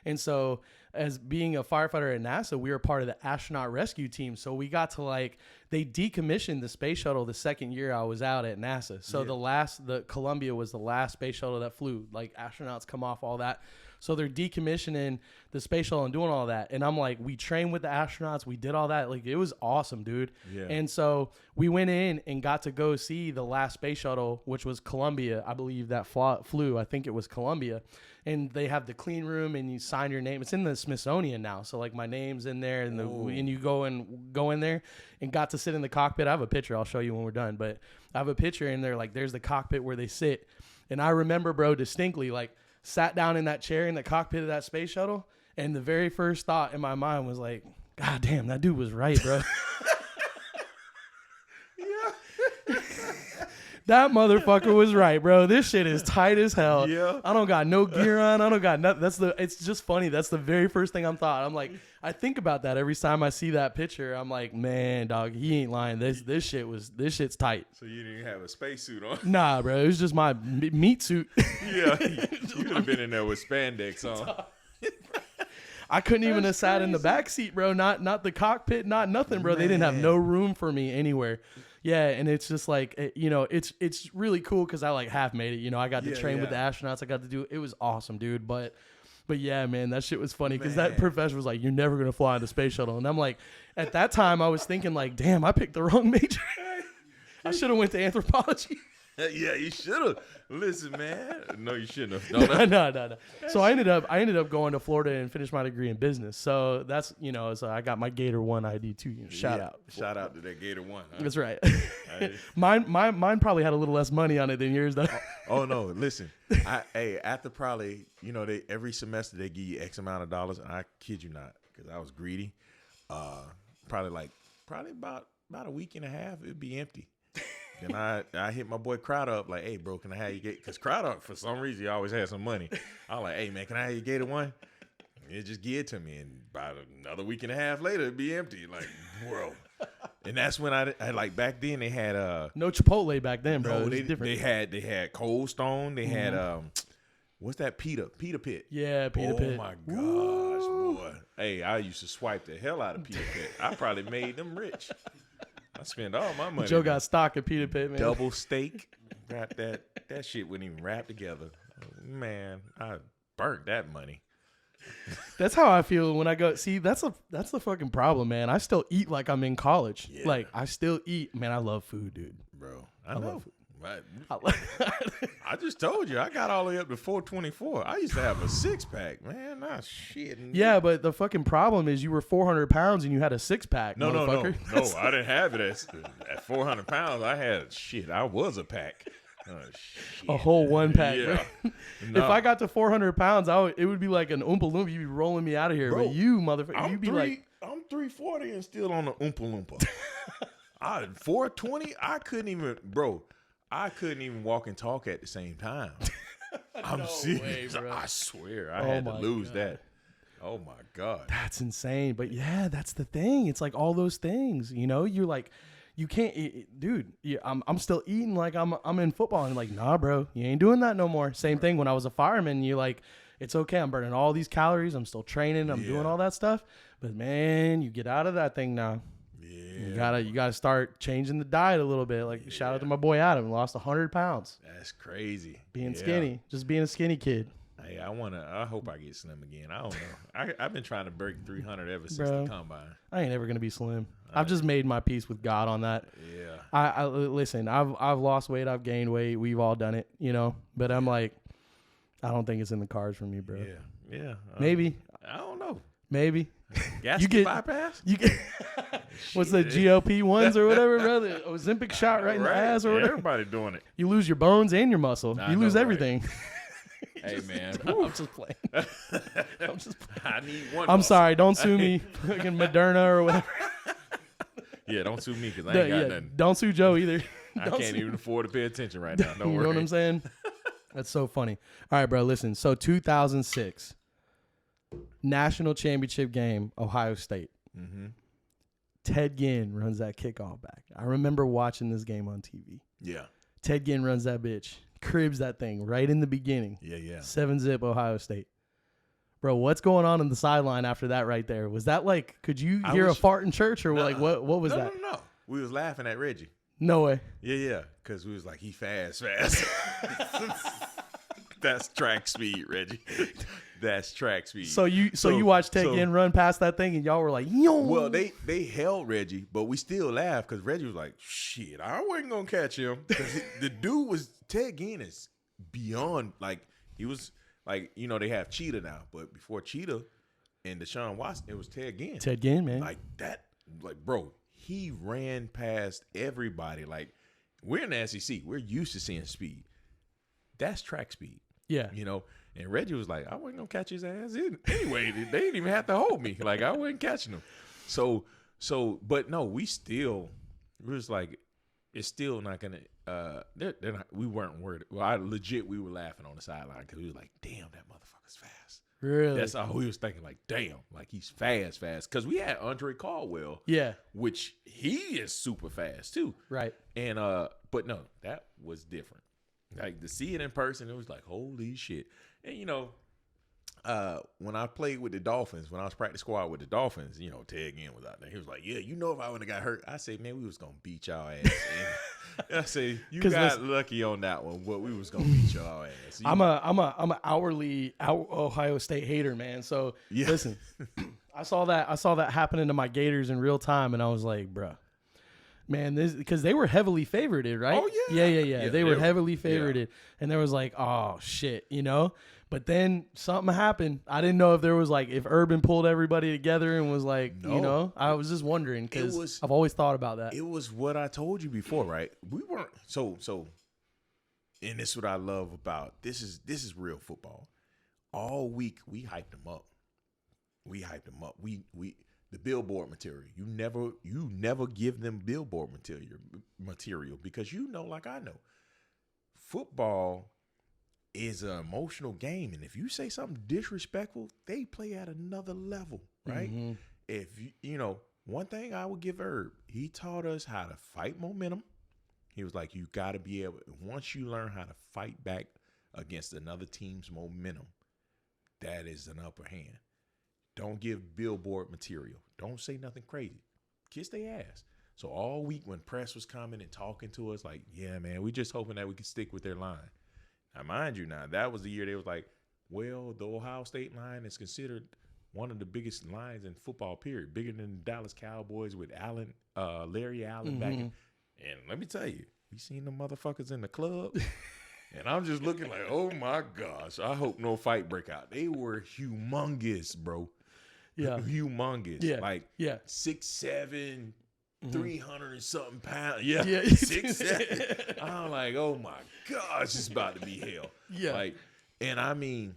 And so as being a firefighter at NASA, we were part of the astronaut rescue team. So we got to they decommissioned the space shuttle the second year I was out at NASA. So the Columbia was the last space shuttle that flew. Like astronauts come off, all that. So they're decommissioning the space shuttle and doing all that. And I'm like, we trained with the astronauts. We did all that. Like, it was awesome, dude. Yeah. And so we went in and got to go see the last space shuttle, which was Columbia. I believe that flew. I think it was Columbia. And they have the clean room, and you sign your name. It's in the Smithsonian now. So like my name's in there, and you go in there and got to sit in the cockpit. I have a picture. I'll show you when we're done. But I have a picture in there. Like there's the cockpit where they sit. And I remember, bro, distinctly, like, sat down in that chair in the cockpit of that space shuttle, and the very first thought in my mind was like, God damn, that dude was right, bro. That motherfucker was right, bro. This shit is tight as hell. Yeah. I don't got no gear on. I don't got nothing. It's just funny. That's the very first thing I'm thought. I'm like, I think about that every time I see that picture. I'm like, man, dog, he ain't lying. This shit's tight. So you didn't have a spacesuit on? Nah, bro. It was just my meat suit. Yeah. You could have been in there with spandex on. I couldn't even have sat in the back seat, bro. Not the cockpit, not nothing, bro. Man. They didn't have no room for me anywhere. Yeah, and it's just like, you know, it's really cool because I like half made it. You know, I got to train with the astronauts. I got to do it. Was awesome, dude. But yeah, man, that shit was funny because that professor was like, you're never going to fly in the space shuttle. And I'm like, at that time, I was thinking like, damn, I picked the wrong major. I should have went to anthropology. Yeah, you should have. Listen, man. No, you shouldn't have. No. So I ended up going to Florida and finished my degree in business. So that's, you know, so I got my Gator 1 ID too. You know, shout out. Shout out to that Gator 1. Huh? That's right. Mine probably had a little less money on it than yours though. Oh no, listen. After probably, you know, every semester they give you X amount of dollars, and I kid you not, because I was greedy. Probably about a week and a half, it'd be empty. And I hit my boy Crowder up like, hey, bro, can I have your Gator? Because Crowder, for some reason, he always had some money. I was like, hey, man, can I have your Gator 1? It just give it to me. And about another week and a half later, it'd be empty. Like, bro. And that's when I like, back then they had no Chipotle back then, bro. No, they had Cold Stone. They had what's that? Pita Pit. Yeah, Pita Pit. Oh my gosh, boy. Hey, I used to swipe the hell out of Pita Pit. I probably made them rich. I spent all my money. Joe got stock at Pita Pit, man. Double steak. Got that shit wouldn't even wrap together. Man, I burnt that money. That's how I feel when I go. See, that's the fucking problem, man. I still eat like I'm in college. Yeah. Like I still eat. Man, I love food, dude. Bro, I know. I just told you I got all the way up to 424. I used to have a 6-pack, man. Nah, shit. Yeah, but the fucking problem is you were 400 pounds and you had a 6-pack. No, I didn't have it at 400 pounds. I was a pack. A whole 1-pack. Yeah. No. If I got to 400 pounds, it would be like an Oompa Loompa. You'd be rolling me out of here. Bro, but you, motherfucker, you'd be like, I'm 340 and still on the Oompa Loompa. 420, I couldn't even walk and talk at the same time. I'm serious. Way, I swear. I had to lose that. Oh my God. That's insane. But yeah, that's the thing. It's like all those things, you know, you're like, you can't, dude, I'm still eating like I'm in football. And like, nah, bro, you ain't doing that no more. Same thing when I was a fireman, you're like, it's okay. I'm burning all these calories. I'm still training. I'm doing all that stuff. But man, you get out of that thing now. Yeah. You gotta start changing the diet a little bit. Like shout out to my boy Adam, lost 100 pounds. That's crazy. Being skinny, just being a skinny kid. Hey, I hope I get slim again. I don't know. I've been trying to break 300 ever since the combine. I ain't ever gonna be slim. I've just made my peace with God on that. Yeah. I listen. I've lost weight. I've gained weight. We've all done it, you know. But I'm like, I don't think it's in the cards for me, bro. Yeah. Maybe. I don't know. Maybe. Gastric bypass? You get what's the GLP ones or whatever, bro? The Ozempic shot right in the ass or whatever. Everybody doing it. You lose your bones and your muscle. You lose everything. Hey man, I'm just playing. I need one. I'm sorry. Don't sue me, fucking Moderna or whatever. Yeah, don't sue me because I ain't got nothing. Don't sue Joe either. I can't even afford to pay attention right now. Don't worry. You know what I'm saying? That's so funny. All right, bro. Listen. So 2006 national championship game, Ohio State. Mm-hmm. Ted Ginn runs that kickoff back. I remember watching this game on TV. Yeah. Ted Ginn runs that bitch. Cribs that thing right in the beginning. Yeah. 7-zip Ohio State. Bro, what's going on in the sideline after that right there? Was that like, could you hear a fart in church or like what was that? No. We was laughing at Reggie. No way. Yeah. Because we was like, he fast. That's track speed, Reggie. That's track speed. So you watched Ted Ginn run past that thing and y'all were like, yo. Well, they held Reggie, but we still laughed because Reggie was like, shit, I wasn't going to catch him. Because the dude was, Ted Ginn is beyond, like, he was, like, you know, they have Cheetah now, but before Cheetah and Deshaun Watson, it was Ted Ginn. Ted Ginn, man. Like that, like, bro, he ran past everybody. Like, we're in the SEC. We're used to seeing speed. That's track speed. Yeah. You know, and Reggie was like, I wasn't going to catch his ass. Anyway, they didn't even have to hold me. Like, I wasn't catching him. So, but no, we was like, it's still not going to, we weren't worried. Well, we were laughing on the sideline because we was like, damn, that motherfucker's fast. Really? That's all we was thinking, like, damn, like he's fast. Because we had Andre Caldwell. Yeah. Which he is super fast too. Right. And, but no, that was different. Like to see it in person, it was like, holy shit. And you know, when I played with the Dolphins, when I was practice squad with the Dolphins, you know, Ted Ginn was out there. He was like, yeah, you know, if I wouldn't have got hurt, I said, man, we was going to beat y'all ass. And I say, you got lucky on that one, but we was going to beat y'all ass. I'm a hourly Ohio State hater, man. So listen, I saw that happening to my Gators in real time. And I was like, bruh. Man, because they were heavily favorited, right? Oh, yeah. Yeah, they were heavily favorited. And there was like, oh, shit, you know? But then something happened. I didn't know if there was like, if Urban pulled everybody together and was like, you know? I was just wondering because I've always thought about that. It was what I told you before, right? We weren't, so, and this is what I love about, this is real football. All week, we hyped them up. The billboard material. You never give them billboard material because you know, like I know, football is an emotional game, and if you say something disrespectful, they play at another level, right? Mm-hmm. If you know, one thing I would give Herb, he taught us how to fight momentum. He was like, you got to be able. Once you learn how to fight back against another team's momentum, that is an upper hand. Don't give billboard material. Don't say nothing crazy. Kiss their ass. So all week when press was coming and talking to us, like, yeah, man, we just hoping that we could stick with their line. Now, mind you, that was the year they was like, well, the Ohio State line is considered one of the biggest lines in football, period. Bigger than the Dallas Cowboys with Larry Allen back in. And let me tell you, we seen them motherfuckers in the club. And I'm just looking like, oh, my gosh, I hope no fight break out. They were humongous, bro. Yeah. Humongous. Yeah. Like 6'7", 300 and something pounds. Yeah. 6'7". I'm like, oh my gosh, it's about to be hell. Yeah. Like, and I mean,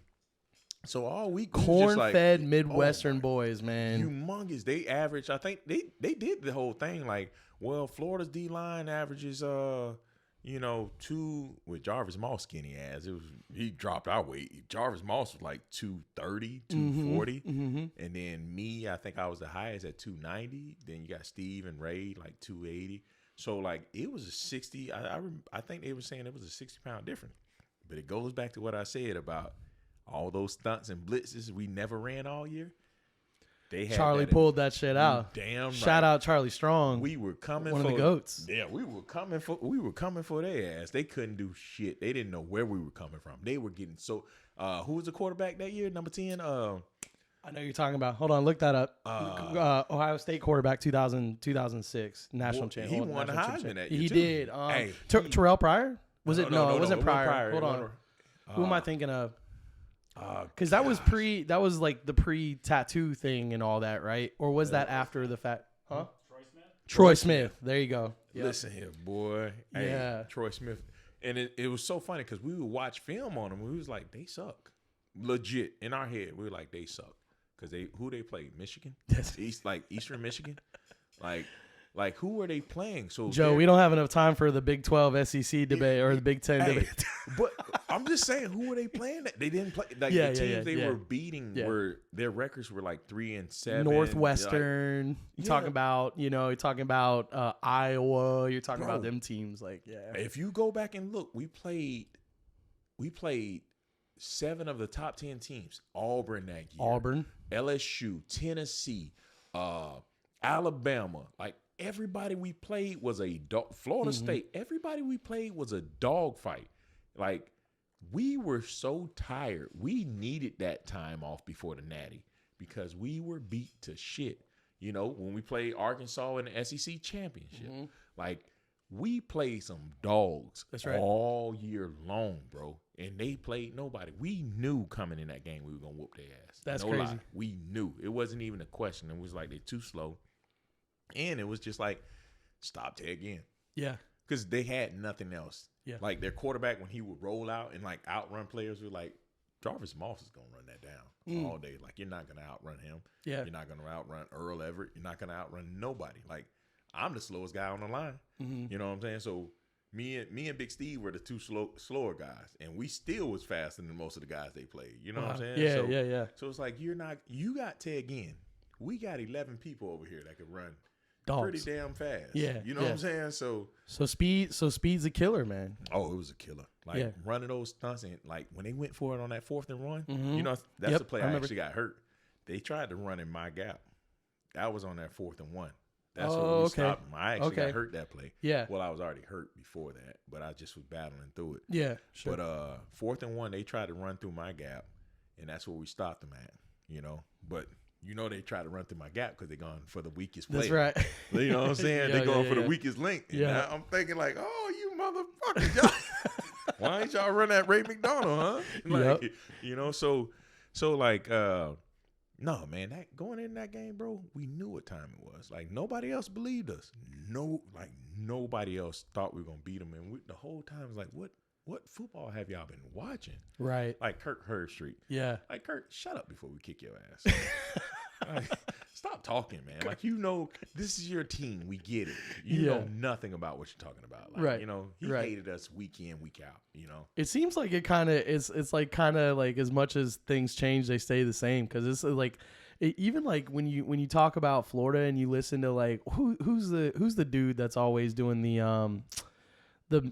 so all week corn-fed Midwestern boys, man. Humongous. They average, I think they did the whole thing like, well, Florida's D line averages you know, with Jarvis Moss skinny ass, he dropped our weight. Jarvis Moss was like 230, 240. And then me, I think I was the highest at 290. Then you got Steve and Ray like 280. So like it was a 60. I think they were saying it was a 60-pound difference. But it goes back to what I said about all those stunts and blitzes we never ran all year. They had Charlie pulled that shit out. Damn right. Shout out Charlie Strong. We were coming one for of the goats. Yeah, we were coming for their ass. They couldn't do shit. They didn't know where we were coming from. They were getting so. Who was the quarterback that year? Number 10. I know you're talking about. Hold on, look that up. Ohio State quarterback 2006 national champion. He won the Heisman that year. He too. did. Hey, Terrell Pryor? Was it? No, it wasn't it Pryor. Hold on. Who am I thinking of? Because that was like the pre-tattoo thing and all that, right? Or was that after the fact? Huh? Troy Smith. There you go. Yep. Listen here, boy. Hey, Yeah. Troy Smith. And it was so funny because we would watch film on them. We was like, they suck. Legit. In our head, we were like, they suck. Because who they played? Michigan? Eastern Michigan? Like who were they playing? So Joe, we don't have enough time for the Big 12 SEC debate or the Big 10 debate. But I'm just saying, who were they playing? They didn't play. Like the teams they were beating were their records were like 3-7. Northwestern. You're talking about Iowa. You're talking about them teams. Like, yeah. If you go back and look, we played 7 of the top 10 teams. Auburn that year. LSU, Tennessee, Alabama. Like everybody we played was a Florida State. Everybody we played was a dog fight. Like we were so tired. We needed that time off before the Natty because we were beat to shit. You know, when we played Arkansas in the SEC championship, like we played some dogs all year long, bro. And they played nobody. We knew coming in that game we were gonna whoop their ass. That's crazy. Lie. We knew. It wasn't even a question. It was like they're too slow. And it was just like, stop Ted again. Yeah. Because they had nothing else. Yeah. Like their quarterback, when he would roll out and like outrun players, were like, Jarvis Moss is going to run that down all day. Like, you're not going to outrun him. Yeah. You're not going to outrun Earl Everett. You're not going to outrun nobody. Like, I'm the slowest guy on the line. You know what I'm saying? So me and Big Steve were the two slower guys. And we still was faster than most of the guys they played. You know what I'm saying? Yeah. So it's like, you got Ted Ginn. We got 11 people over here that could run dogs. Pretty damn fast. Yeah. You know what I'm saying? So speed's a killer, man. Oh, it was a killer. Like running those stunts and like when they went for it on that 4th and 1, you know, that's the play I actually got hurt. They tried to run in my gap. That was on that 4th and 1. That's what we stopped him. I actually got hurt that play. Yeah. Well, I was already hurt before that, but I just was battling through it. Yeah, sure. But 4th and 1, they tried to run through my gap, and that's where we stopped them at, you know. But you know they try to run through my gap because they're going for the weakest player. That's right. You know what I'm saying? They're going for the weakest link. And I'm thinking like, oh, you motherfuckers, y'all. Why ain't y'all run that Ray McDonald, huh? Like, you know, so like, no, man, that going in that game, bro, we knew what time it was. Like, nobody else believed us. Nobody else thought we were going to beat them. And the whole time was like, what football have y'all been watching? Right. Like Kirk Herbstreit. Yeah. Like, Kirk, shut up before we kick your ass. Like, stop talking, man. Like, you know, this is your team. We get it. You know nothing about what you're talking about. Like, you know, he hated us week in, week out, you know. It seems like it kind of it's like kind of like as much as things change, they stay the same. Because it's like even like when you talk about Florida and you listen to like who's the dude that's always doing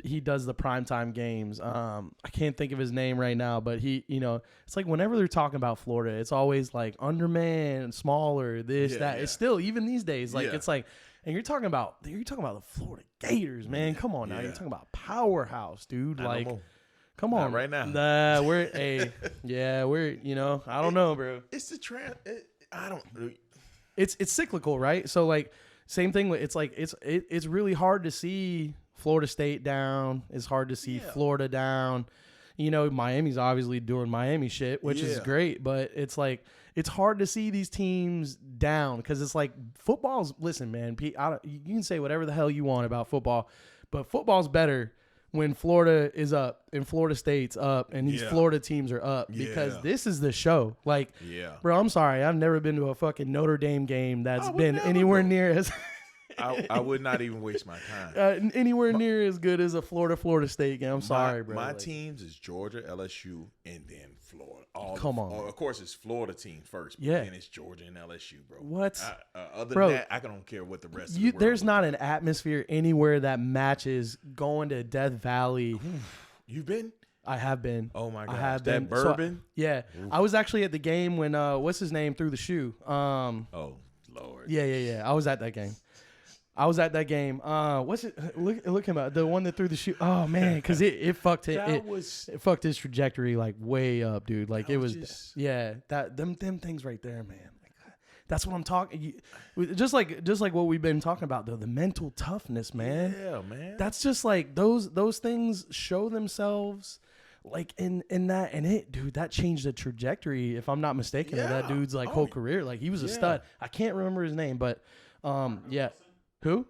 he does the primetime games. I can't think of his name right now, but he, you know, it's like whenever they're talking about Florida, it's always like undermanned, smaller, that. Yeah. It's still even these days, like it's like, and you're talking about the Florida Gators, man. Come on now, you're talking about powerhouse, dude. Like, come on, not right now. Nah, we're you know, I don't know, bro. It's the trend. I don't. It's cyclical, right? So like, same thing. It's like it's really hard to see Florida State down. It's hard to see Florida down. You know, Miami's obviously doing Miami shit, which is great, but it's like it's hard to see these teams down because it's like football's. Listen, man, you can say whatever the hell you want about football, but football's better when Florida is up and Florida State's up and these Florida teams are up because this is the show. Like, bro, I'm sorry, I've never been to a fucking Notre Dame game that's been anywhere near as. I would not even waste my time. Anywhere near as good as a Florida State game. I'm sorry, bro. My teams is Georgia, LSU, and then Florida. Come on. Of course, it's Florida team first, but then it's Georgia and LSU, bro. What? Other than that, I don't care what the rest of the world there's not an atmosphere anywhere that matches going to Death Valley. You've been? I have been. Oh my gosh. I have that been. bourbon? Yeah. Oof. I was actually at the game when what's his name threw the shoe. Oh Lord. Yeah. I was at that game. What's it? Look him up. The one that threw the shoe. Oh man, because it fucked him. It fucked his trajectory like way up, dude. Like it was them things right there, man. Like, that's what I'm talking. Just like what we've been talking about, the mental toughness, man. Yeah, man. That's just like those things show themselves. Like in that, and dude, that changed the trajectory, if I'm not mistaken, of that dude's like whole career. Like he was a stud. I can't remember his name, but yeah. Who?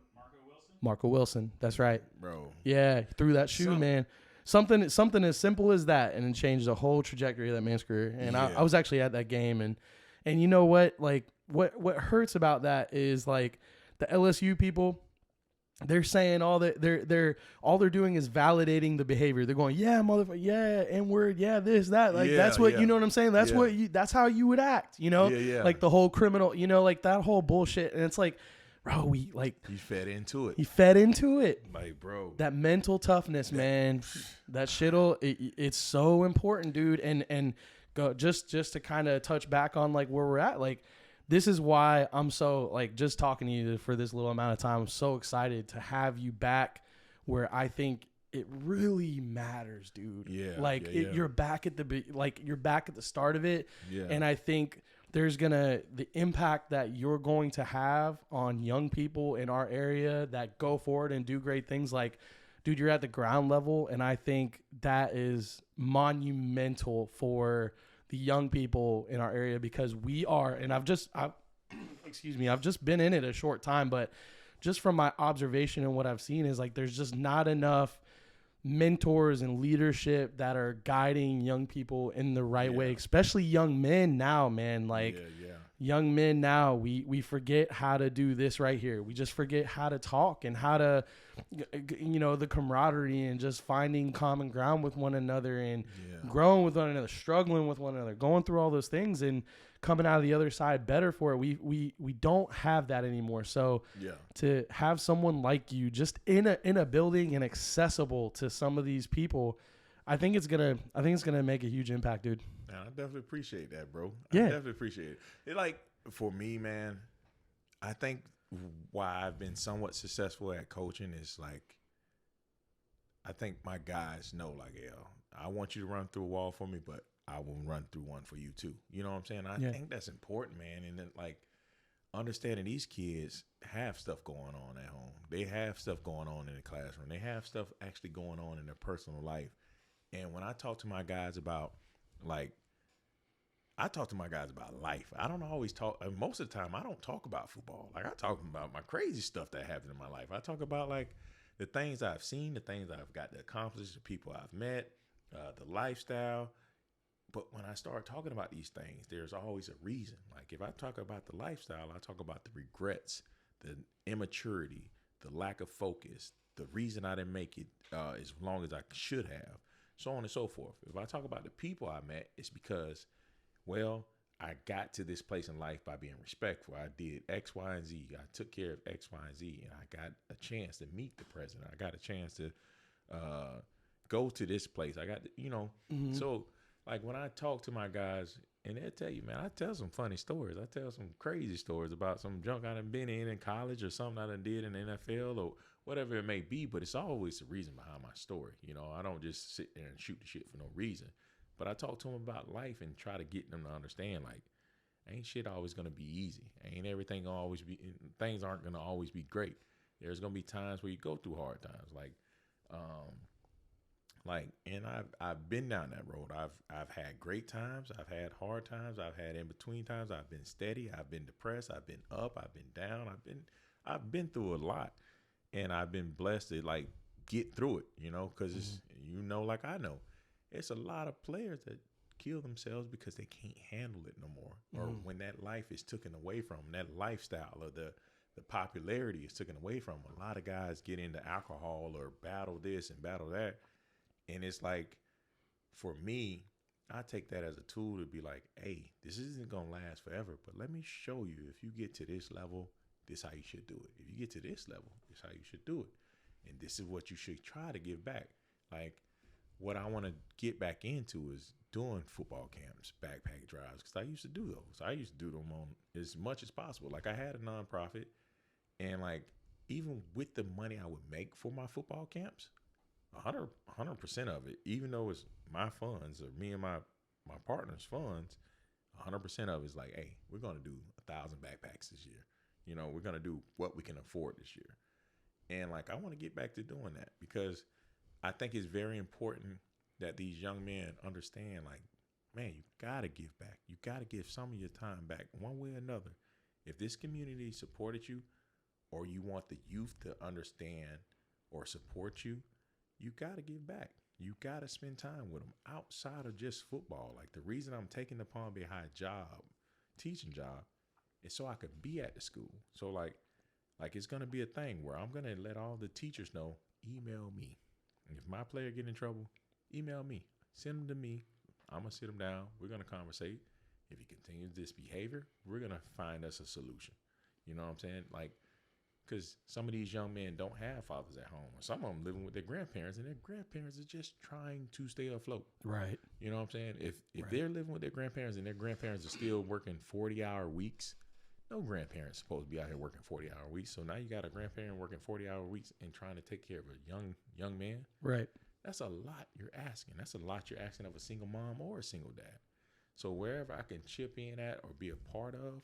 Marco Wilson. That's right, bro. Yeah, he threw that shoe, man. Something as simple as that, and it changed the whole trajectory of that man's career. And I was actually at that game, and you know what? Like what hurts about that is like the LSU people. They're saying all they're doing is validating the behavior. They're going, yeah, motherfucker, yeah, N-word, yeah, this, that. Like that's what you know what I'm saying? That's that's how you would act, you know? Yeah. Like the whole criminal, you know, like that whole bullshit. And it's like, bro, you fed into it. He fed into it. Like, bro. That mental toughness, man. That it's so important, dude. And go just to kind of touch back on like where we're at, like this is why I'm so, like, just talking to you for this little amount of time, I'm so excited to have you back where I think it really matters, dude. Yeah. Like, you're back at the start of it. Yeah. And I think there's the impact that you're going to have on young people in our area that go forward and do great things. Like, dude, you're at the ground level. And I think that is monumental for the young people in our area, because we are, and I've just been in it a short time, but just from my observation and what I've seen is like, there's just not enough mentors and leadership that are guiding young people in the right way, especially young men now, man. Like young men now, we forget how to do this right here. We just forget how to talk and how to, you know, the camaraderie and just finding common ground with one another and growing with one another, struggling with one another, going through all those things and coming out of the other side better for it. We don't have that anymore. So to have someone like you just in a building and accessible to some of these people, I think it's gonna make a huge impact, dude. Man, I definitely appreciate that, bro. Yeah. I definitely appreciate it. It, like, for me, man, I think why I've been somewhat successful at coaching is like, I think my guys know, like, I want you to run through a wall for me, but I will run through one for you too. You know what I'm saying? I think that's important, man. And then, like, understanding these kids have stuff going on at home. They have stuff going on in the classroom. They have stuff actually going on in their personal life. And when I talk to my guys about, like, I talk to my guys about life. I don't always talk. Most of the time, I don't talk about football. Like, I talk about my crazy stuff that happened in my life. I talk about, like, the things I've seen, the things I've got to accomplish, the people I've met, the lifestyle. But when I start talking about these things, there's always a reason. Like, if I talk about the lifestyle, I talk about the regrets, the immaturity, the lack of focus, the reason I didn't make it as long as I should have, so on and so forth. If I talk about the people I met, it's because, well, I got to this place in life by being respectful. I did X, Y, and Z. I took care of X, Y, and Z, and I got a chance to meet the president. I got a chance to go to this place. I got to, you know, so, like, when I talk to my guys, and they'll tell you, man, I tell some funny stories. I tell some crazy stories about some junk I done been in college or something I done did in the NFL or whatever it may be, but it's always the reason behind my story. You know, I don't just sit there and shoot the shit for no reason. But I talk to them about life and try to get them to understand, like, ain't shit always going to be easy. Ain't everything gonna always be, things aren't going to always be great. There's going to be times where you go through hard times. And I've been down that road. I've had great times. I've had hard times. I've had in between times. I've been steady. I've been depressed. I've been up. I've been down. I've been through a lot, and I've been blessed to, like, get through it, you know, because it's, you know, like I know, it's a lot of players that kill themselves because they can't handle it no more, or when that life is taken away from them, that lifestyle or the the popularity is taken away from 'em. A lot of guys get into alcohol or battle this and battle that. And it's like, for me, I take that as a tool to be like, hey, this isn't going to last forever, but let me show you, if you get to this level, this is how you should do it. If you get to this level, this is how you should do it. And this is what you should try to give back. Like, what I want to get back into is doing football camps, backpack drives, because I used to do those. I used to do them on as much as possible. Like, I had a nonprofit, and like, even with the money I would make for my football camps, 100% of it, even though it's my funds or me and my partner's funds, 100% of it is like, hey, we're going to do 1,000 backpacks this year. You know, we're going to do what we can afford this year. And like, I want to get back to doing that, because I think it's very important that these young men understand, like, man, you got to give back. You got to give some of your time back one way or another. If this community supported you, or you want the youth to understand or support you, you got to give back. You got to spend time with them outside of just football. Like, the reason I'm taking the Palm Bay High job, teaching job, is so I could be at the school. So like it's going to be a thing where I'm going to let all the teachers know, email me. And if my player get in trouble, email me. Send them to me. I'm going to sit them down. We're going to conversate. If he continues this behavior, we're going to find us a solution. You know what I'm saying? Like, because some of these young men don't have fathers at home. Some of them living with their grandparents, and their grandparents are just trying to stay afloat. Right. You know what I'm saying? If Right. they're living with their grandparents and their grandparents are still working 40-hour weeks, no grandparent's supposed to be out here working 40-hour weeks. So now you got a grandparent working 40-hour weeks and trying to take care of a young man. Right. That's a lot you're asking. That's a lot you're asking of a single mom or a single dad. So wherever I can chip in at or be a part of,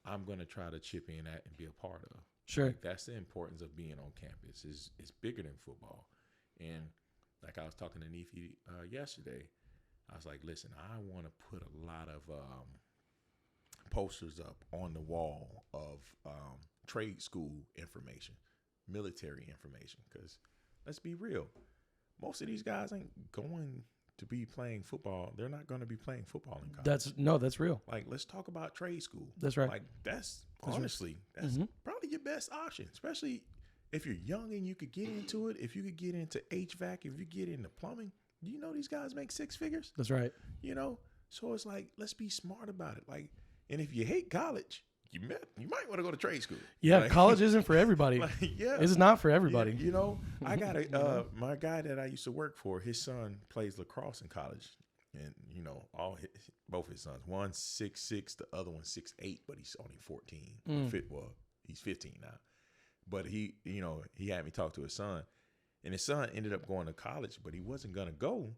I'm going to try to chip in at and be a part of. Sure. Like, that's the importance of being on campus. It's bigger than football. And like I was talking to Nefi yesterday, I was like, listen, I want to put a lot of posters up on the wall of trade school information, military information, because let's be real, most of these guys ain't going to be playing football. They're not going to be playing football in college. That's real. Like, let's talk about trade school. That's right. Like, that's honestly probably your best option, especially if you're young and you could get into it. If you could get into HVAC, if you get into plumbing, you know these guys make six figures. That's right. You know, so it's like, let's be smart about it. Like, and if you hate college, you might want to go to trade school. Yeah, like, college isn't for everybody. Like, yeah, it's not for everybody. You know, I got a my guy that I used to work for. His son plays lacrosse in college, and you know, both his sons. One's 6'6", the other one's 6'8", but he's only 14. Well, he's 15 now. But he had me talk to his son, and his son ended up going to college, but he wasn't gonna go.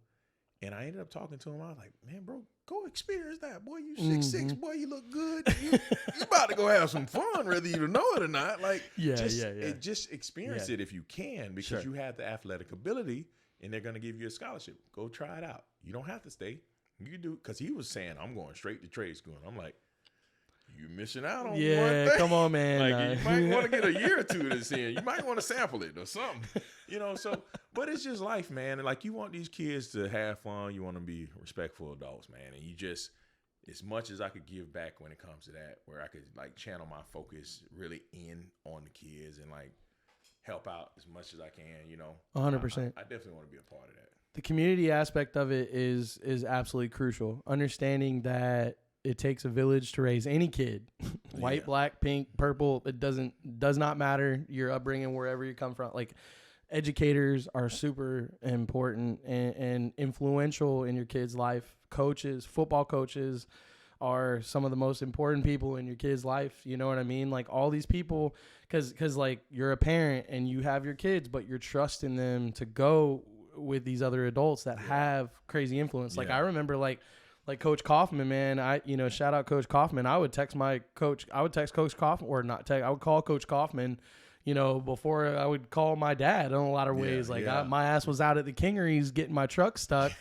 And I ended up talking to him. I was like, man, bro, go experience that. Boy, you 6'6", boy, you look good. You about to go have some fun, whether you know it or not. Like, just experience it if you can, because you have the athletic ability, and they're going to give you a scholarship. Go try it out. You don't have to stay. You do, because he was saying, I'm going straight to trade school. And I'm like, you missing out on one thing. Come on, man. Like, you might want to get a year or two of this in. You might want to sample it or something. You know, so, but it's just life, man. And like, you want these kids to have fun. You want them to be respectful adults, man. And you just, as much as I could give back when it comes to that, where I could like channel my focus really in on the kids and like help out as much as I can, you know. 100%. I definitely want to be a part of that. The community aspect of it is absolutely crucial. Understanding that it takes a village to raise any kid, white, black, pink, purple. It does not matter your upbringing, wherever you come from. Like, educators are super important and influential in your kid's life. Coaches, football coaches are some of the most important people in your kid's life. You know what I mean? Like, all these people, because like, you're a parent and you have your kids, but you're trusting them to go with these other adults that have crazy influence. Like, I remember like Coach Kaufman, man, shout out Coach Kaufman. I would text Coach Kaufman, or not text. I would call Coach Kaufman, before I would call my dad in a lot of ways. My ass was out at the Kingeries getting my truck stuck.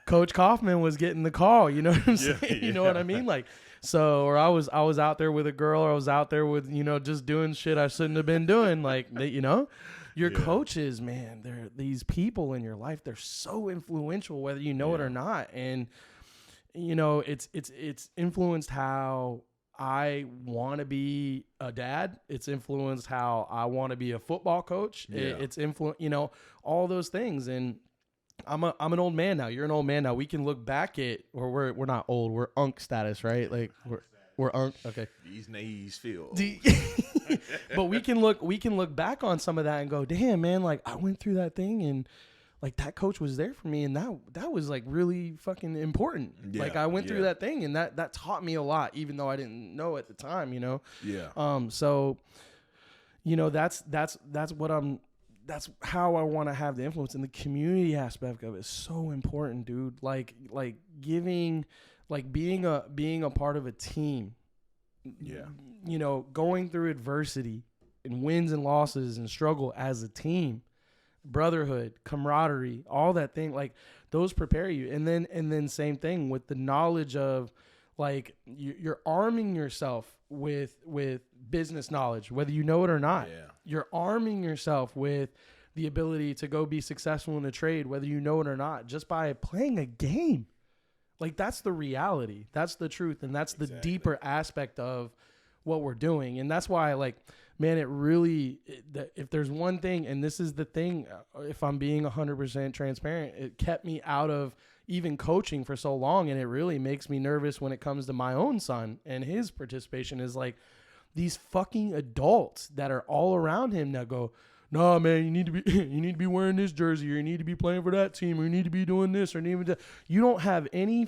Coach Kaufman was getting the call. You know what I'm saying? You know what I mean? Like, so, or I was out there with a girl, or I was out there with, just doing shit I shouldn't have been doing. Like, your coaches, man, they're these people in your life. They're so influential, whether you know it or not. And, it's influenced how I want to be a dad. It's influenced how I want to be a football coach. Yeah. It's influenced, all those things. And I'm an old man now. You're an old man now. We can look back at, or we're not old. We're unk status, right? Like we're unk. Okay. These knees feel. But we can look back on some of that and go, damn, man, like I went through that thing and like that coach was there for me, and that was like really fucking important. Yeah, like I went through that thing, and that taught me a lot, even though I didn't know at the time, Yeah. So, that's how I want to have the influence, and the community aspect of it is so important, dude. Like giving, like being a part of a team. Yeah. Going through adversity and wins and losses and struggle as a team. Brotherhood, camaraderie, all that thing, like those prepare you. And then same thing with the knowledge of like you're arming yourself with business knowledge, whether you know it or not. Yeah. You're arming yourself with the ability to go be successful in a trade, whether you know it or not, just by playing a game. Like that's the reality. That's the truth. And that's the deeper aspect of what we're doing. And that's why, like, man, if there's one thing, and this is the thing, if I'm being 100% transparent, it kept me out of even coaching for so long. And it really makes me nervous when it comes to my own son and his participation, is like these fucking adults that are all around him that go, no, man, you need to be wearing this jersey, or you need to be playing for that team, or you need to be doing this, or even you don't have any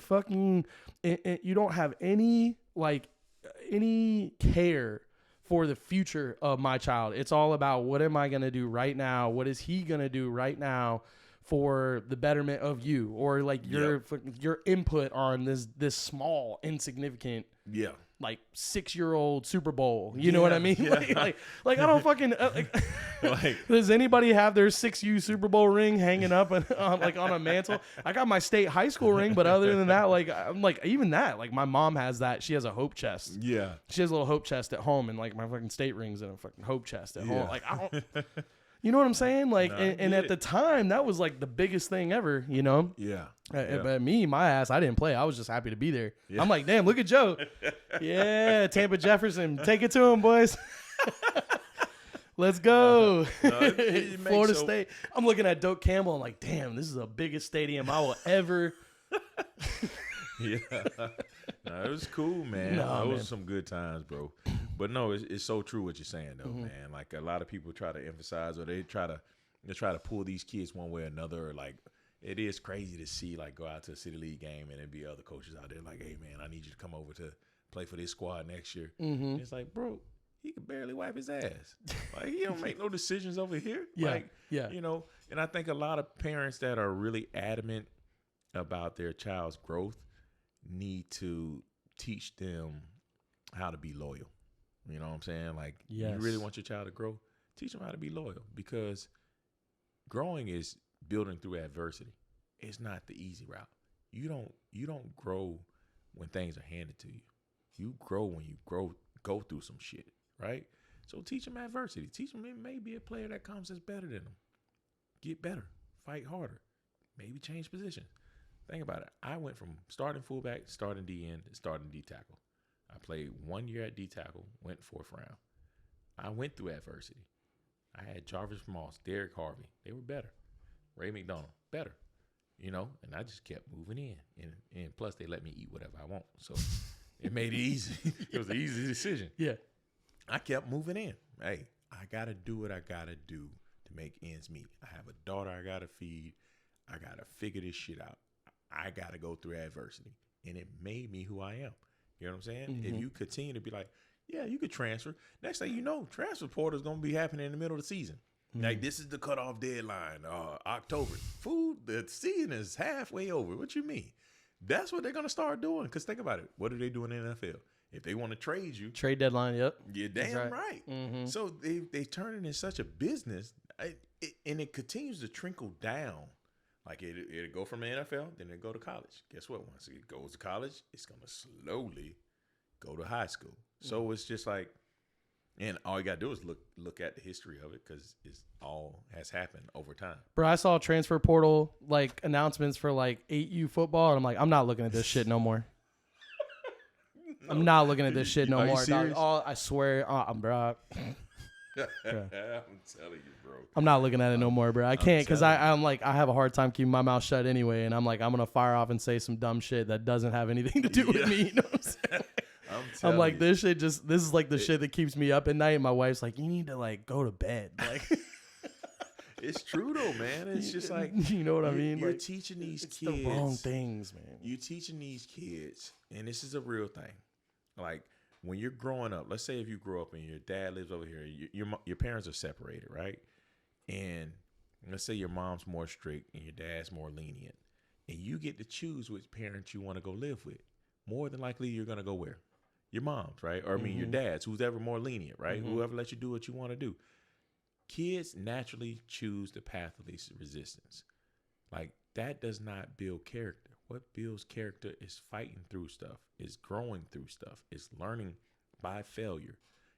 care for the future of my child. It's all about, what am I going to do right now? What is he going to do right now for the betterment of you? Or like your input on this small, insignificant, like 6-year-old Super Bowl. You know what I mean? Yeah. Like I don't fucking does anybody have their 6U Super Bowl ring hanging up on a mantle? I got my state high school ring, but other than that, like I'm like, even that, like my mom has that. She has a hope chest. Yeah. She has a little hope chest at home, and like my fucking state rings in a fucking hope chest at home. Like I don't. You know what I'm saying? Like, no, and at the time, that was like the biggest thing ever, Yeah. But me, my ass, I didn't play. I was just happy to be there. Yeah. I'm like, damn, look at Joe. Yeah, Tampa Jefferson. Take it to him, boys. Let's go. Florida State. I'm looking at Doak Campbell. I'm like, damn, this is the biggest stadium I will ever. Yeah. No, it was cool, man. It was some good times, bro. But no, it's so true what you're saying, though, man. Like a lot of people try to emphasize, or they try to pull these kids one way or another. Or like, it is crazy to see, like, go out to a city league game and then be other coaches out there like, hey, man, I need you to come over to play for this squad next year. Mm-hmm. It's like, bro, he can barely wipe his ass. Like, he don't make no decisions over here. And I think a lot of parents that are really adamant about their child's growth need to teach them how to be loyal. You know what I'm saying? Like, you really want your child to grow, teach them how to be loyal, because growing is building through adversity. It's not the easy route. You don't grow when things are handed to you. You grow when you go through some shit, right? So teach them adversity. Teach them it may be a player that comes that's better than them. Get better. Fight harder. Maybe change positions. Think about it. I went from starting fullback, starting DN, to starting D tackle. I played 1 year at D tackle, went 4th round. I went through adversity. I had Jarvis Moss, Derek Harvey. They were better. Ray McDonald, better. And I just kept moving in. And plus, they let me eat whatever I want. So it made it easy. It was an easy decision. Yeah. I kept moving in. Hey, I got to do what I got to do to make ends meet. I have a daughter I got to feed. I got to figure this shit out. I got to go through adversity. And it made me who I am. You know what I'm saying? Mm-hmm. If you continue to be like, yeah, you could transfer. Next thing you know, transfer portal is going to be happening in the middle of the season. Mm-hmm. Like, this is the cutoff deadline, October. Food, the season is halfway over. What you mean? That's what they're going to start doing. Because think about it. What do they do in the NFL? If they want to trade you. Trade deadline, yep. You're damn right. Mm-hmm. So they turn it in such a business, and it continues to trickle down. Like, it'll go from the NFL, then it'll go to college. Guess what? Once it goes to college, it's going to slowly go to high school. So it's just like, and all you got to do is look at the history of it, because it's all has happened over time. Bro, I saw transfer portal, like, announcements for, like, 8U football, and I'm like, I'm not looking at this shit no more. I'm not looking at this shit no Are you more, dog. serious? Oh, I swear, bro. I'm telling you, bro. I'm not looking at it no more, bro. I can't because telling you. I'm like, I have a hard time keeping my mouth shut anyway, and I'm like, I'm gonna fire off and say some dumb shit that doesn't have anything to do with me. You know what I'm saying? I'm like, this is like the shit that keeps me up at night. And my wife's like, you need to like go to bed. Like, it's true though, man. It's just like, you know what I mean? You're like, teaching these it's kids the wrong things, man. You're teaching these kids, and this is a real thing. Like when you're growing up, let's say if you grow up and your dad lives over here, your parents are separated, right? And let's say your mom's more strict and your dad's more lenient, and you get to choose which parents you want to go live with. More than likely, you're gonna go where? Your mom's, right? Or I mean, your dad's, who's ever more lenient, right? Whoever lets you do what you want to do. Kids naturally choose the path of least resistance. Like that does not build character. What builds character is fighting through stuff, is growing through stuff, is learning by failure,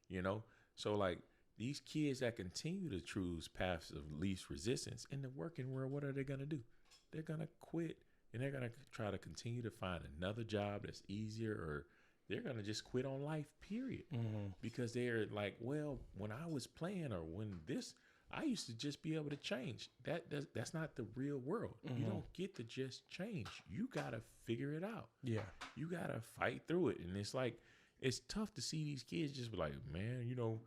you know? So like these kids that continue to choose paths of least resistance in the working world, what are they going to do? They're going to quit and they're going to try to continue to find another job that's easier, or they're going to just quit on life, period. Because they're like, well, when I was playing or when this, I used to just be able to change. That's not the real world. You don't get to just change. You got to figure it out. Yeah. You got to fight through it. And it's like, it's tough to see these kids just be like, man, you know,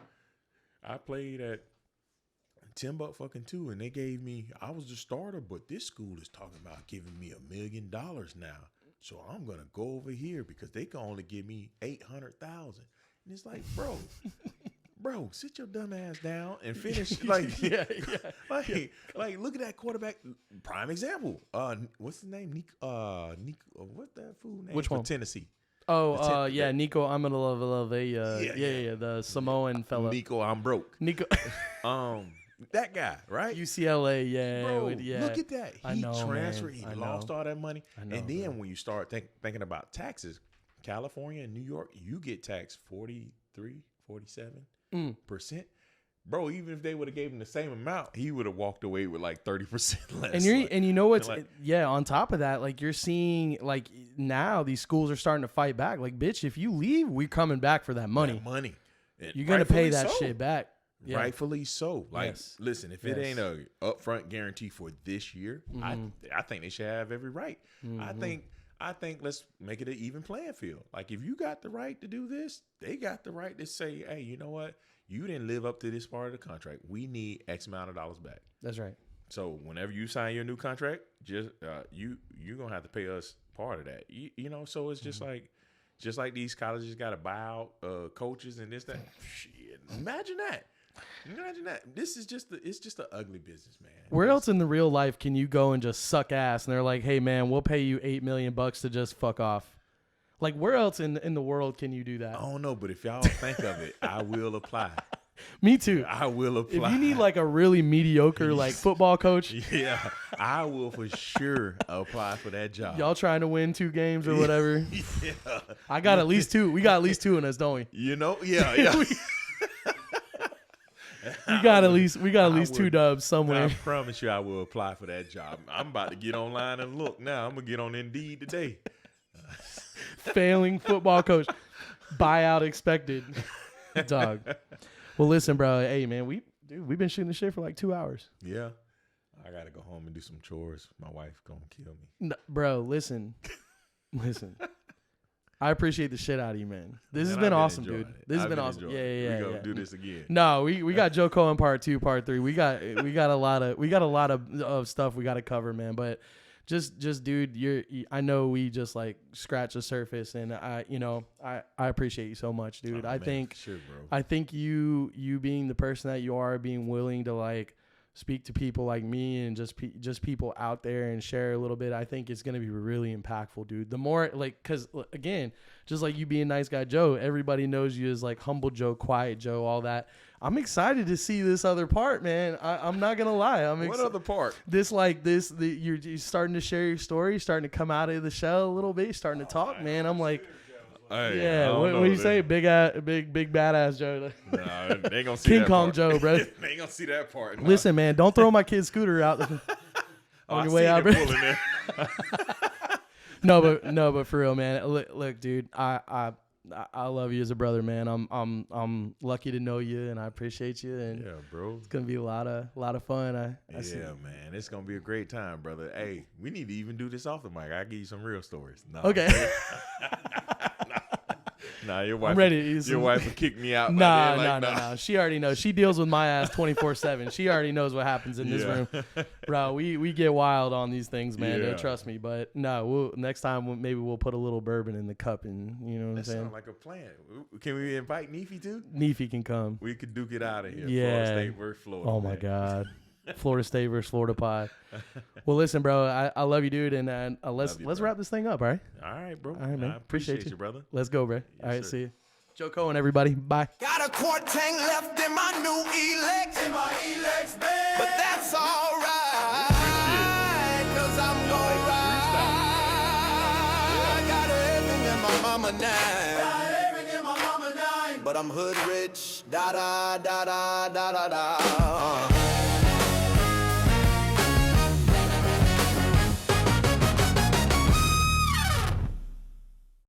I played at Timbuktu 2 and they gave me, I was the starter, but this school is talking about giving me $1 million now. So I'm going to go over here because they can only give me 800,000. And it's like, bro, sit your dumb ass down and finish. Like, like, look at that quarterback. Prime example. What's his name? Nico. What's that fool name? Which one? Tennessee. Oh, yeah, Nico. I'm gonna love the Samoan fella. Nico, I'm broke. Nico. That guy, right? UCLA, yeah. Bro, yeah. look at that. He transferred. Man. He lost all that money. And then when you start thinking about taxes, California and New York, you get taxed 43, 47%. Bro, even if they would have gave him the same amount, he would have walked away with like 30% less. And you know what's on top of that, like you're seeing like now these schools are starting to fight back. Like, bitch, if you leave, we're coming back for that money. You're gonna pay that shit back. Yeah. Rightfully so. Like, listen, if it ain't a upfront guarantee for this year, I think they should have every right. I think let's make it an even playing field. Like, if you got the right to do this, they got the right to say, hey, you know what? You didn't live up to this part of the contract. We need X amount of dollars back. That's right. So whenever you sign your new contract, just you're gonna have to pay us part of that. You know, so it's just like these colleges got to buy out coaches and this, that. Shit, imagine that. It's just an ugly business, man. Where else in the real life can you go and just suck ass and they're like, hey man, we'll pay you $8 million to just fuck off? Like, where else in the world can you do that? I don't know, but if y'all think of it, I will apply. Me too. I will apply. If you need like a really mediocre like football coach, yeah, I will for sure apply for that job. Y'all trying to win 2 games or whatever. Yeah. I got at least 2. We got at least 2 in us, don't we? You know, yeah. we got at least 2 dubs somewhere. I promise you I will apply for that job. I'm about to get online and look now. I'm going to get on Indeed today. Failing football coach. Buyout expected. Dog. Well, listen, bro. Hey, man, we've been shooting the shit for like 2 hours. Yeah. I got to go home and do some chores. My wife going to kill me. No, bro, listen. I appreciate the shit out of you, man. This has been awesome, dude. This has been awesome. Yeah. We gonna do this again. No, we got Joe Cohen part 2, part 3. We got a lot of stuff we got to cover, man. But just dude, I know we just like scratch the surface, and I appreciate you so much, dude. Oh, I man, think sure, bro. I think you being the person that you are, being willing to like speak to people like me and just people out there and share a little bit, I think it's going to be really impactful, dude. The more like, cause again, just like you being nice guy Joe, everybody knows you as like humble Joe, quiet Joe, all that. I'm excited to see this other part, man. I'm not going to lie. What other part? You're starting to share your story, starting to come out of the shell a little bit, starting to talk, man. I'm like, hey, yeah, what do you say? Big badass Joe. Nah, they ain't gonna see King that Kong part. Joe, bro. They ain't gonna see that part. Nah. Listen, man, don't throw my kid's scooter out on your way out, bro. There. No, but for real, man. Look, dude, I love you as a brother, man. I'm lucky to know you, and I appreciate you. And yeah, bro, it's gonna be a lot of fun. I see. Yeah, man, it's gonna be a great time, brother. Hey, we need to even do this off the mic. I'll give you some real stories. No, Okay. Nah, your wife. I'm ready. Your wife would kick me out. Nah. She already knows. She deals with my ass 24/7. She already knows what happens in this room, bro. We get wild on these things, man. Yeah. Trust me. But no, next time maybe we'll put a little bourbon in the cup, and you know what I'm That saying. sounds like a plan. Can we invite Neefy too? Neefy can come. We could duke it out of here. Yeah. Florida State versus Florida. Oh my man. God. Florida State versus Florida Pie. Well, listen, bro. I love you, dude, and let's bro. wrap this thing up, all right? All right, bro. All right, man. I appreciate you, brother. Let's go, bro. Yes, All right, sir. see you. Joe Cohen, everybody. Bye. Got a quart tank left in my new Elex. In my Elex, man. But that's all right. Cause I'm gon' ride. Got everything in my mama nine. Got everything in my mama nine. But I'm hood rich. Da da da da da da da.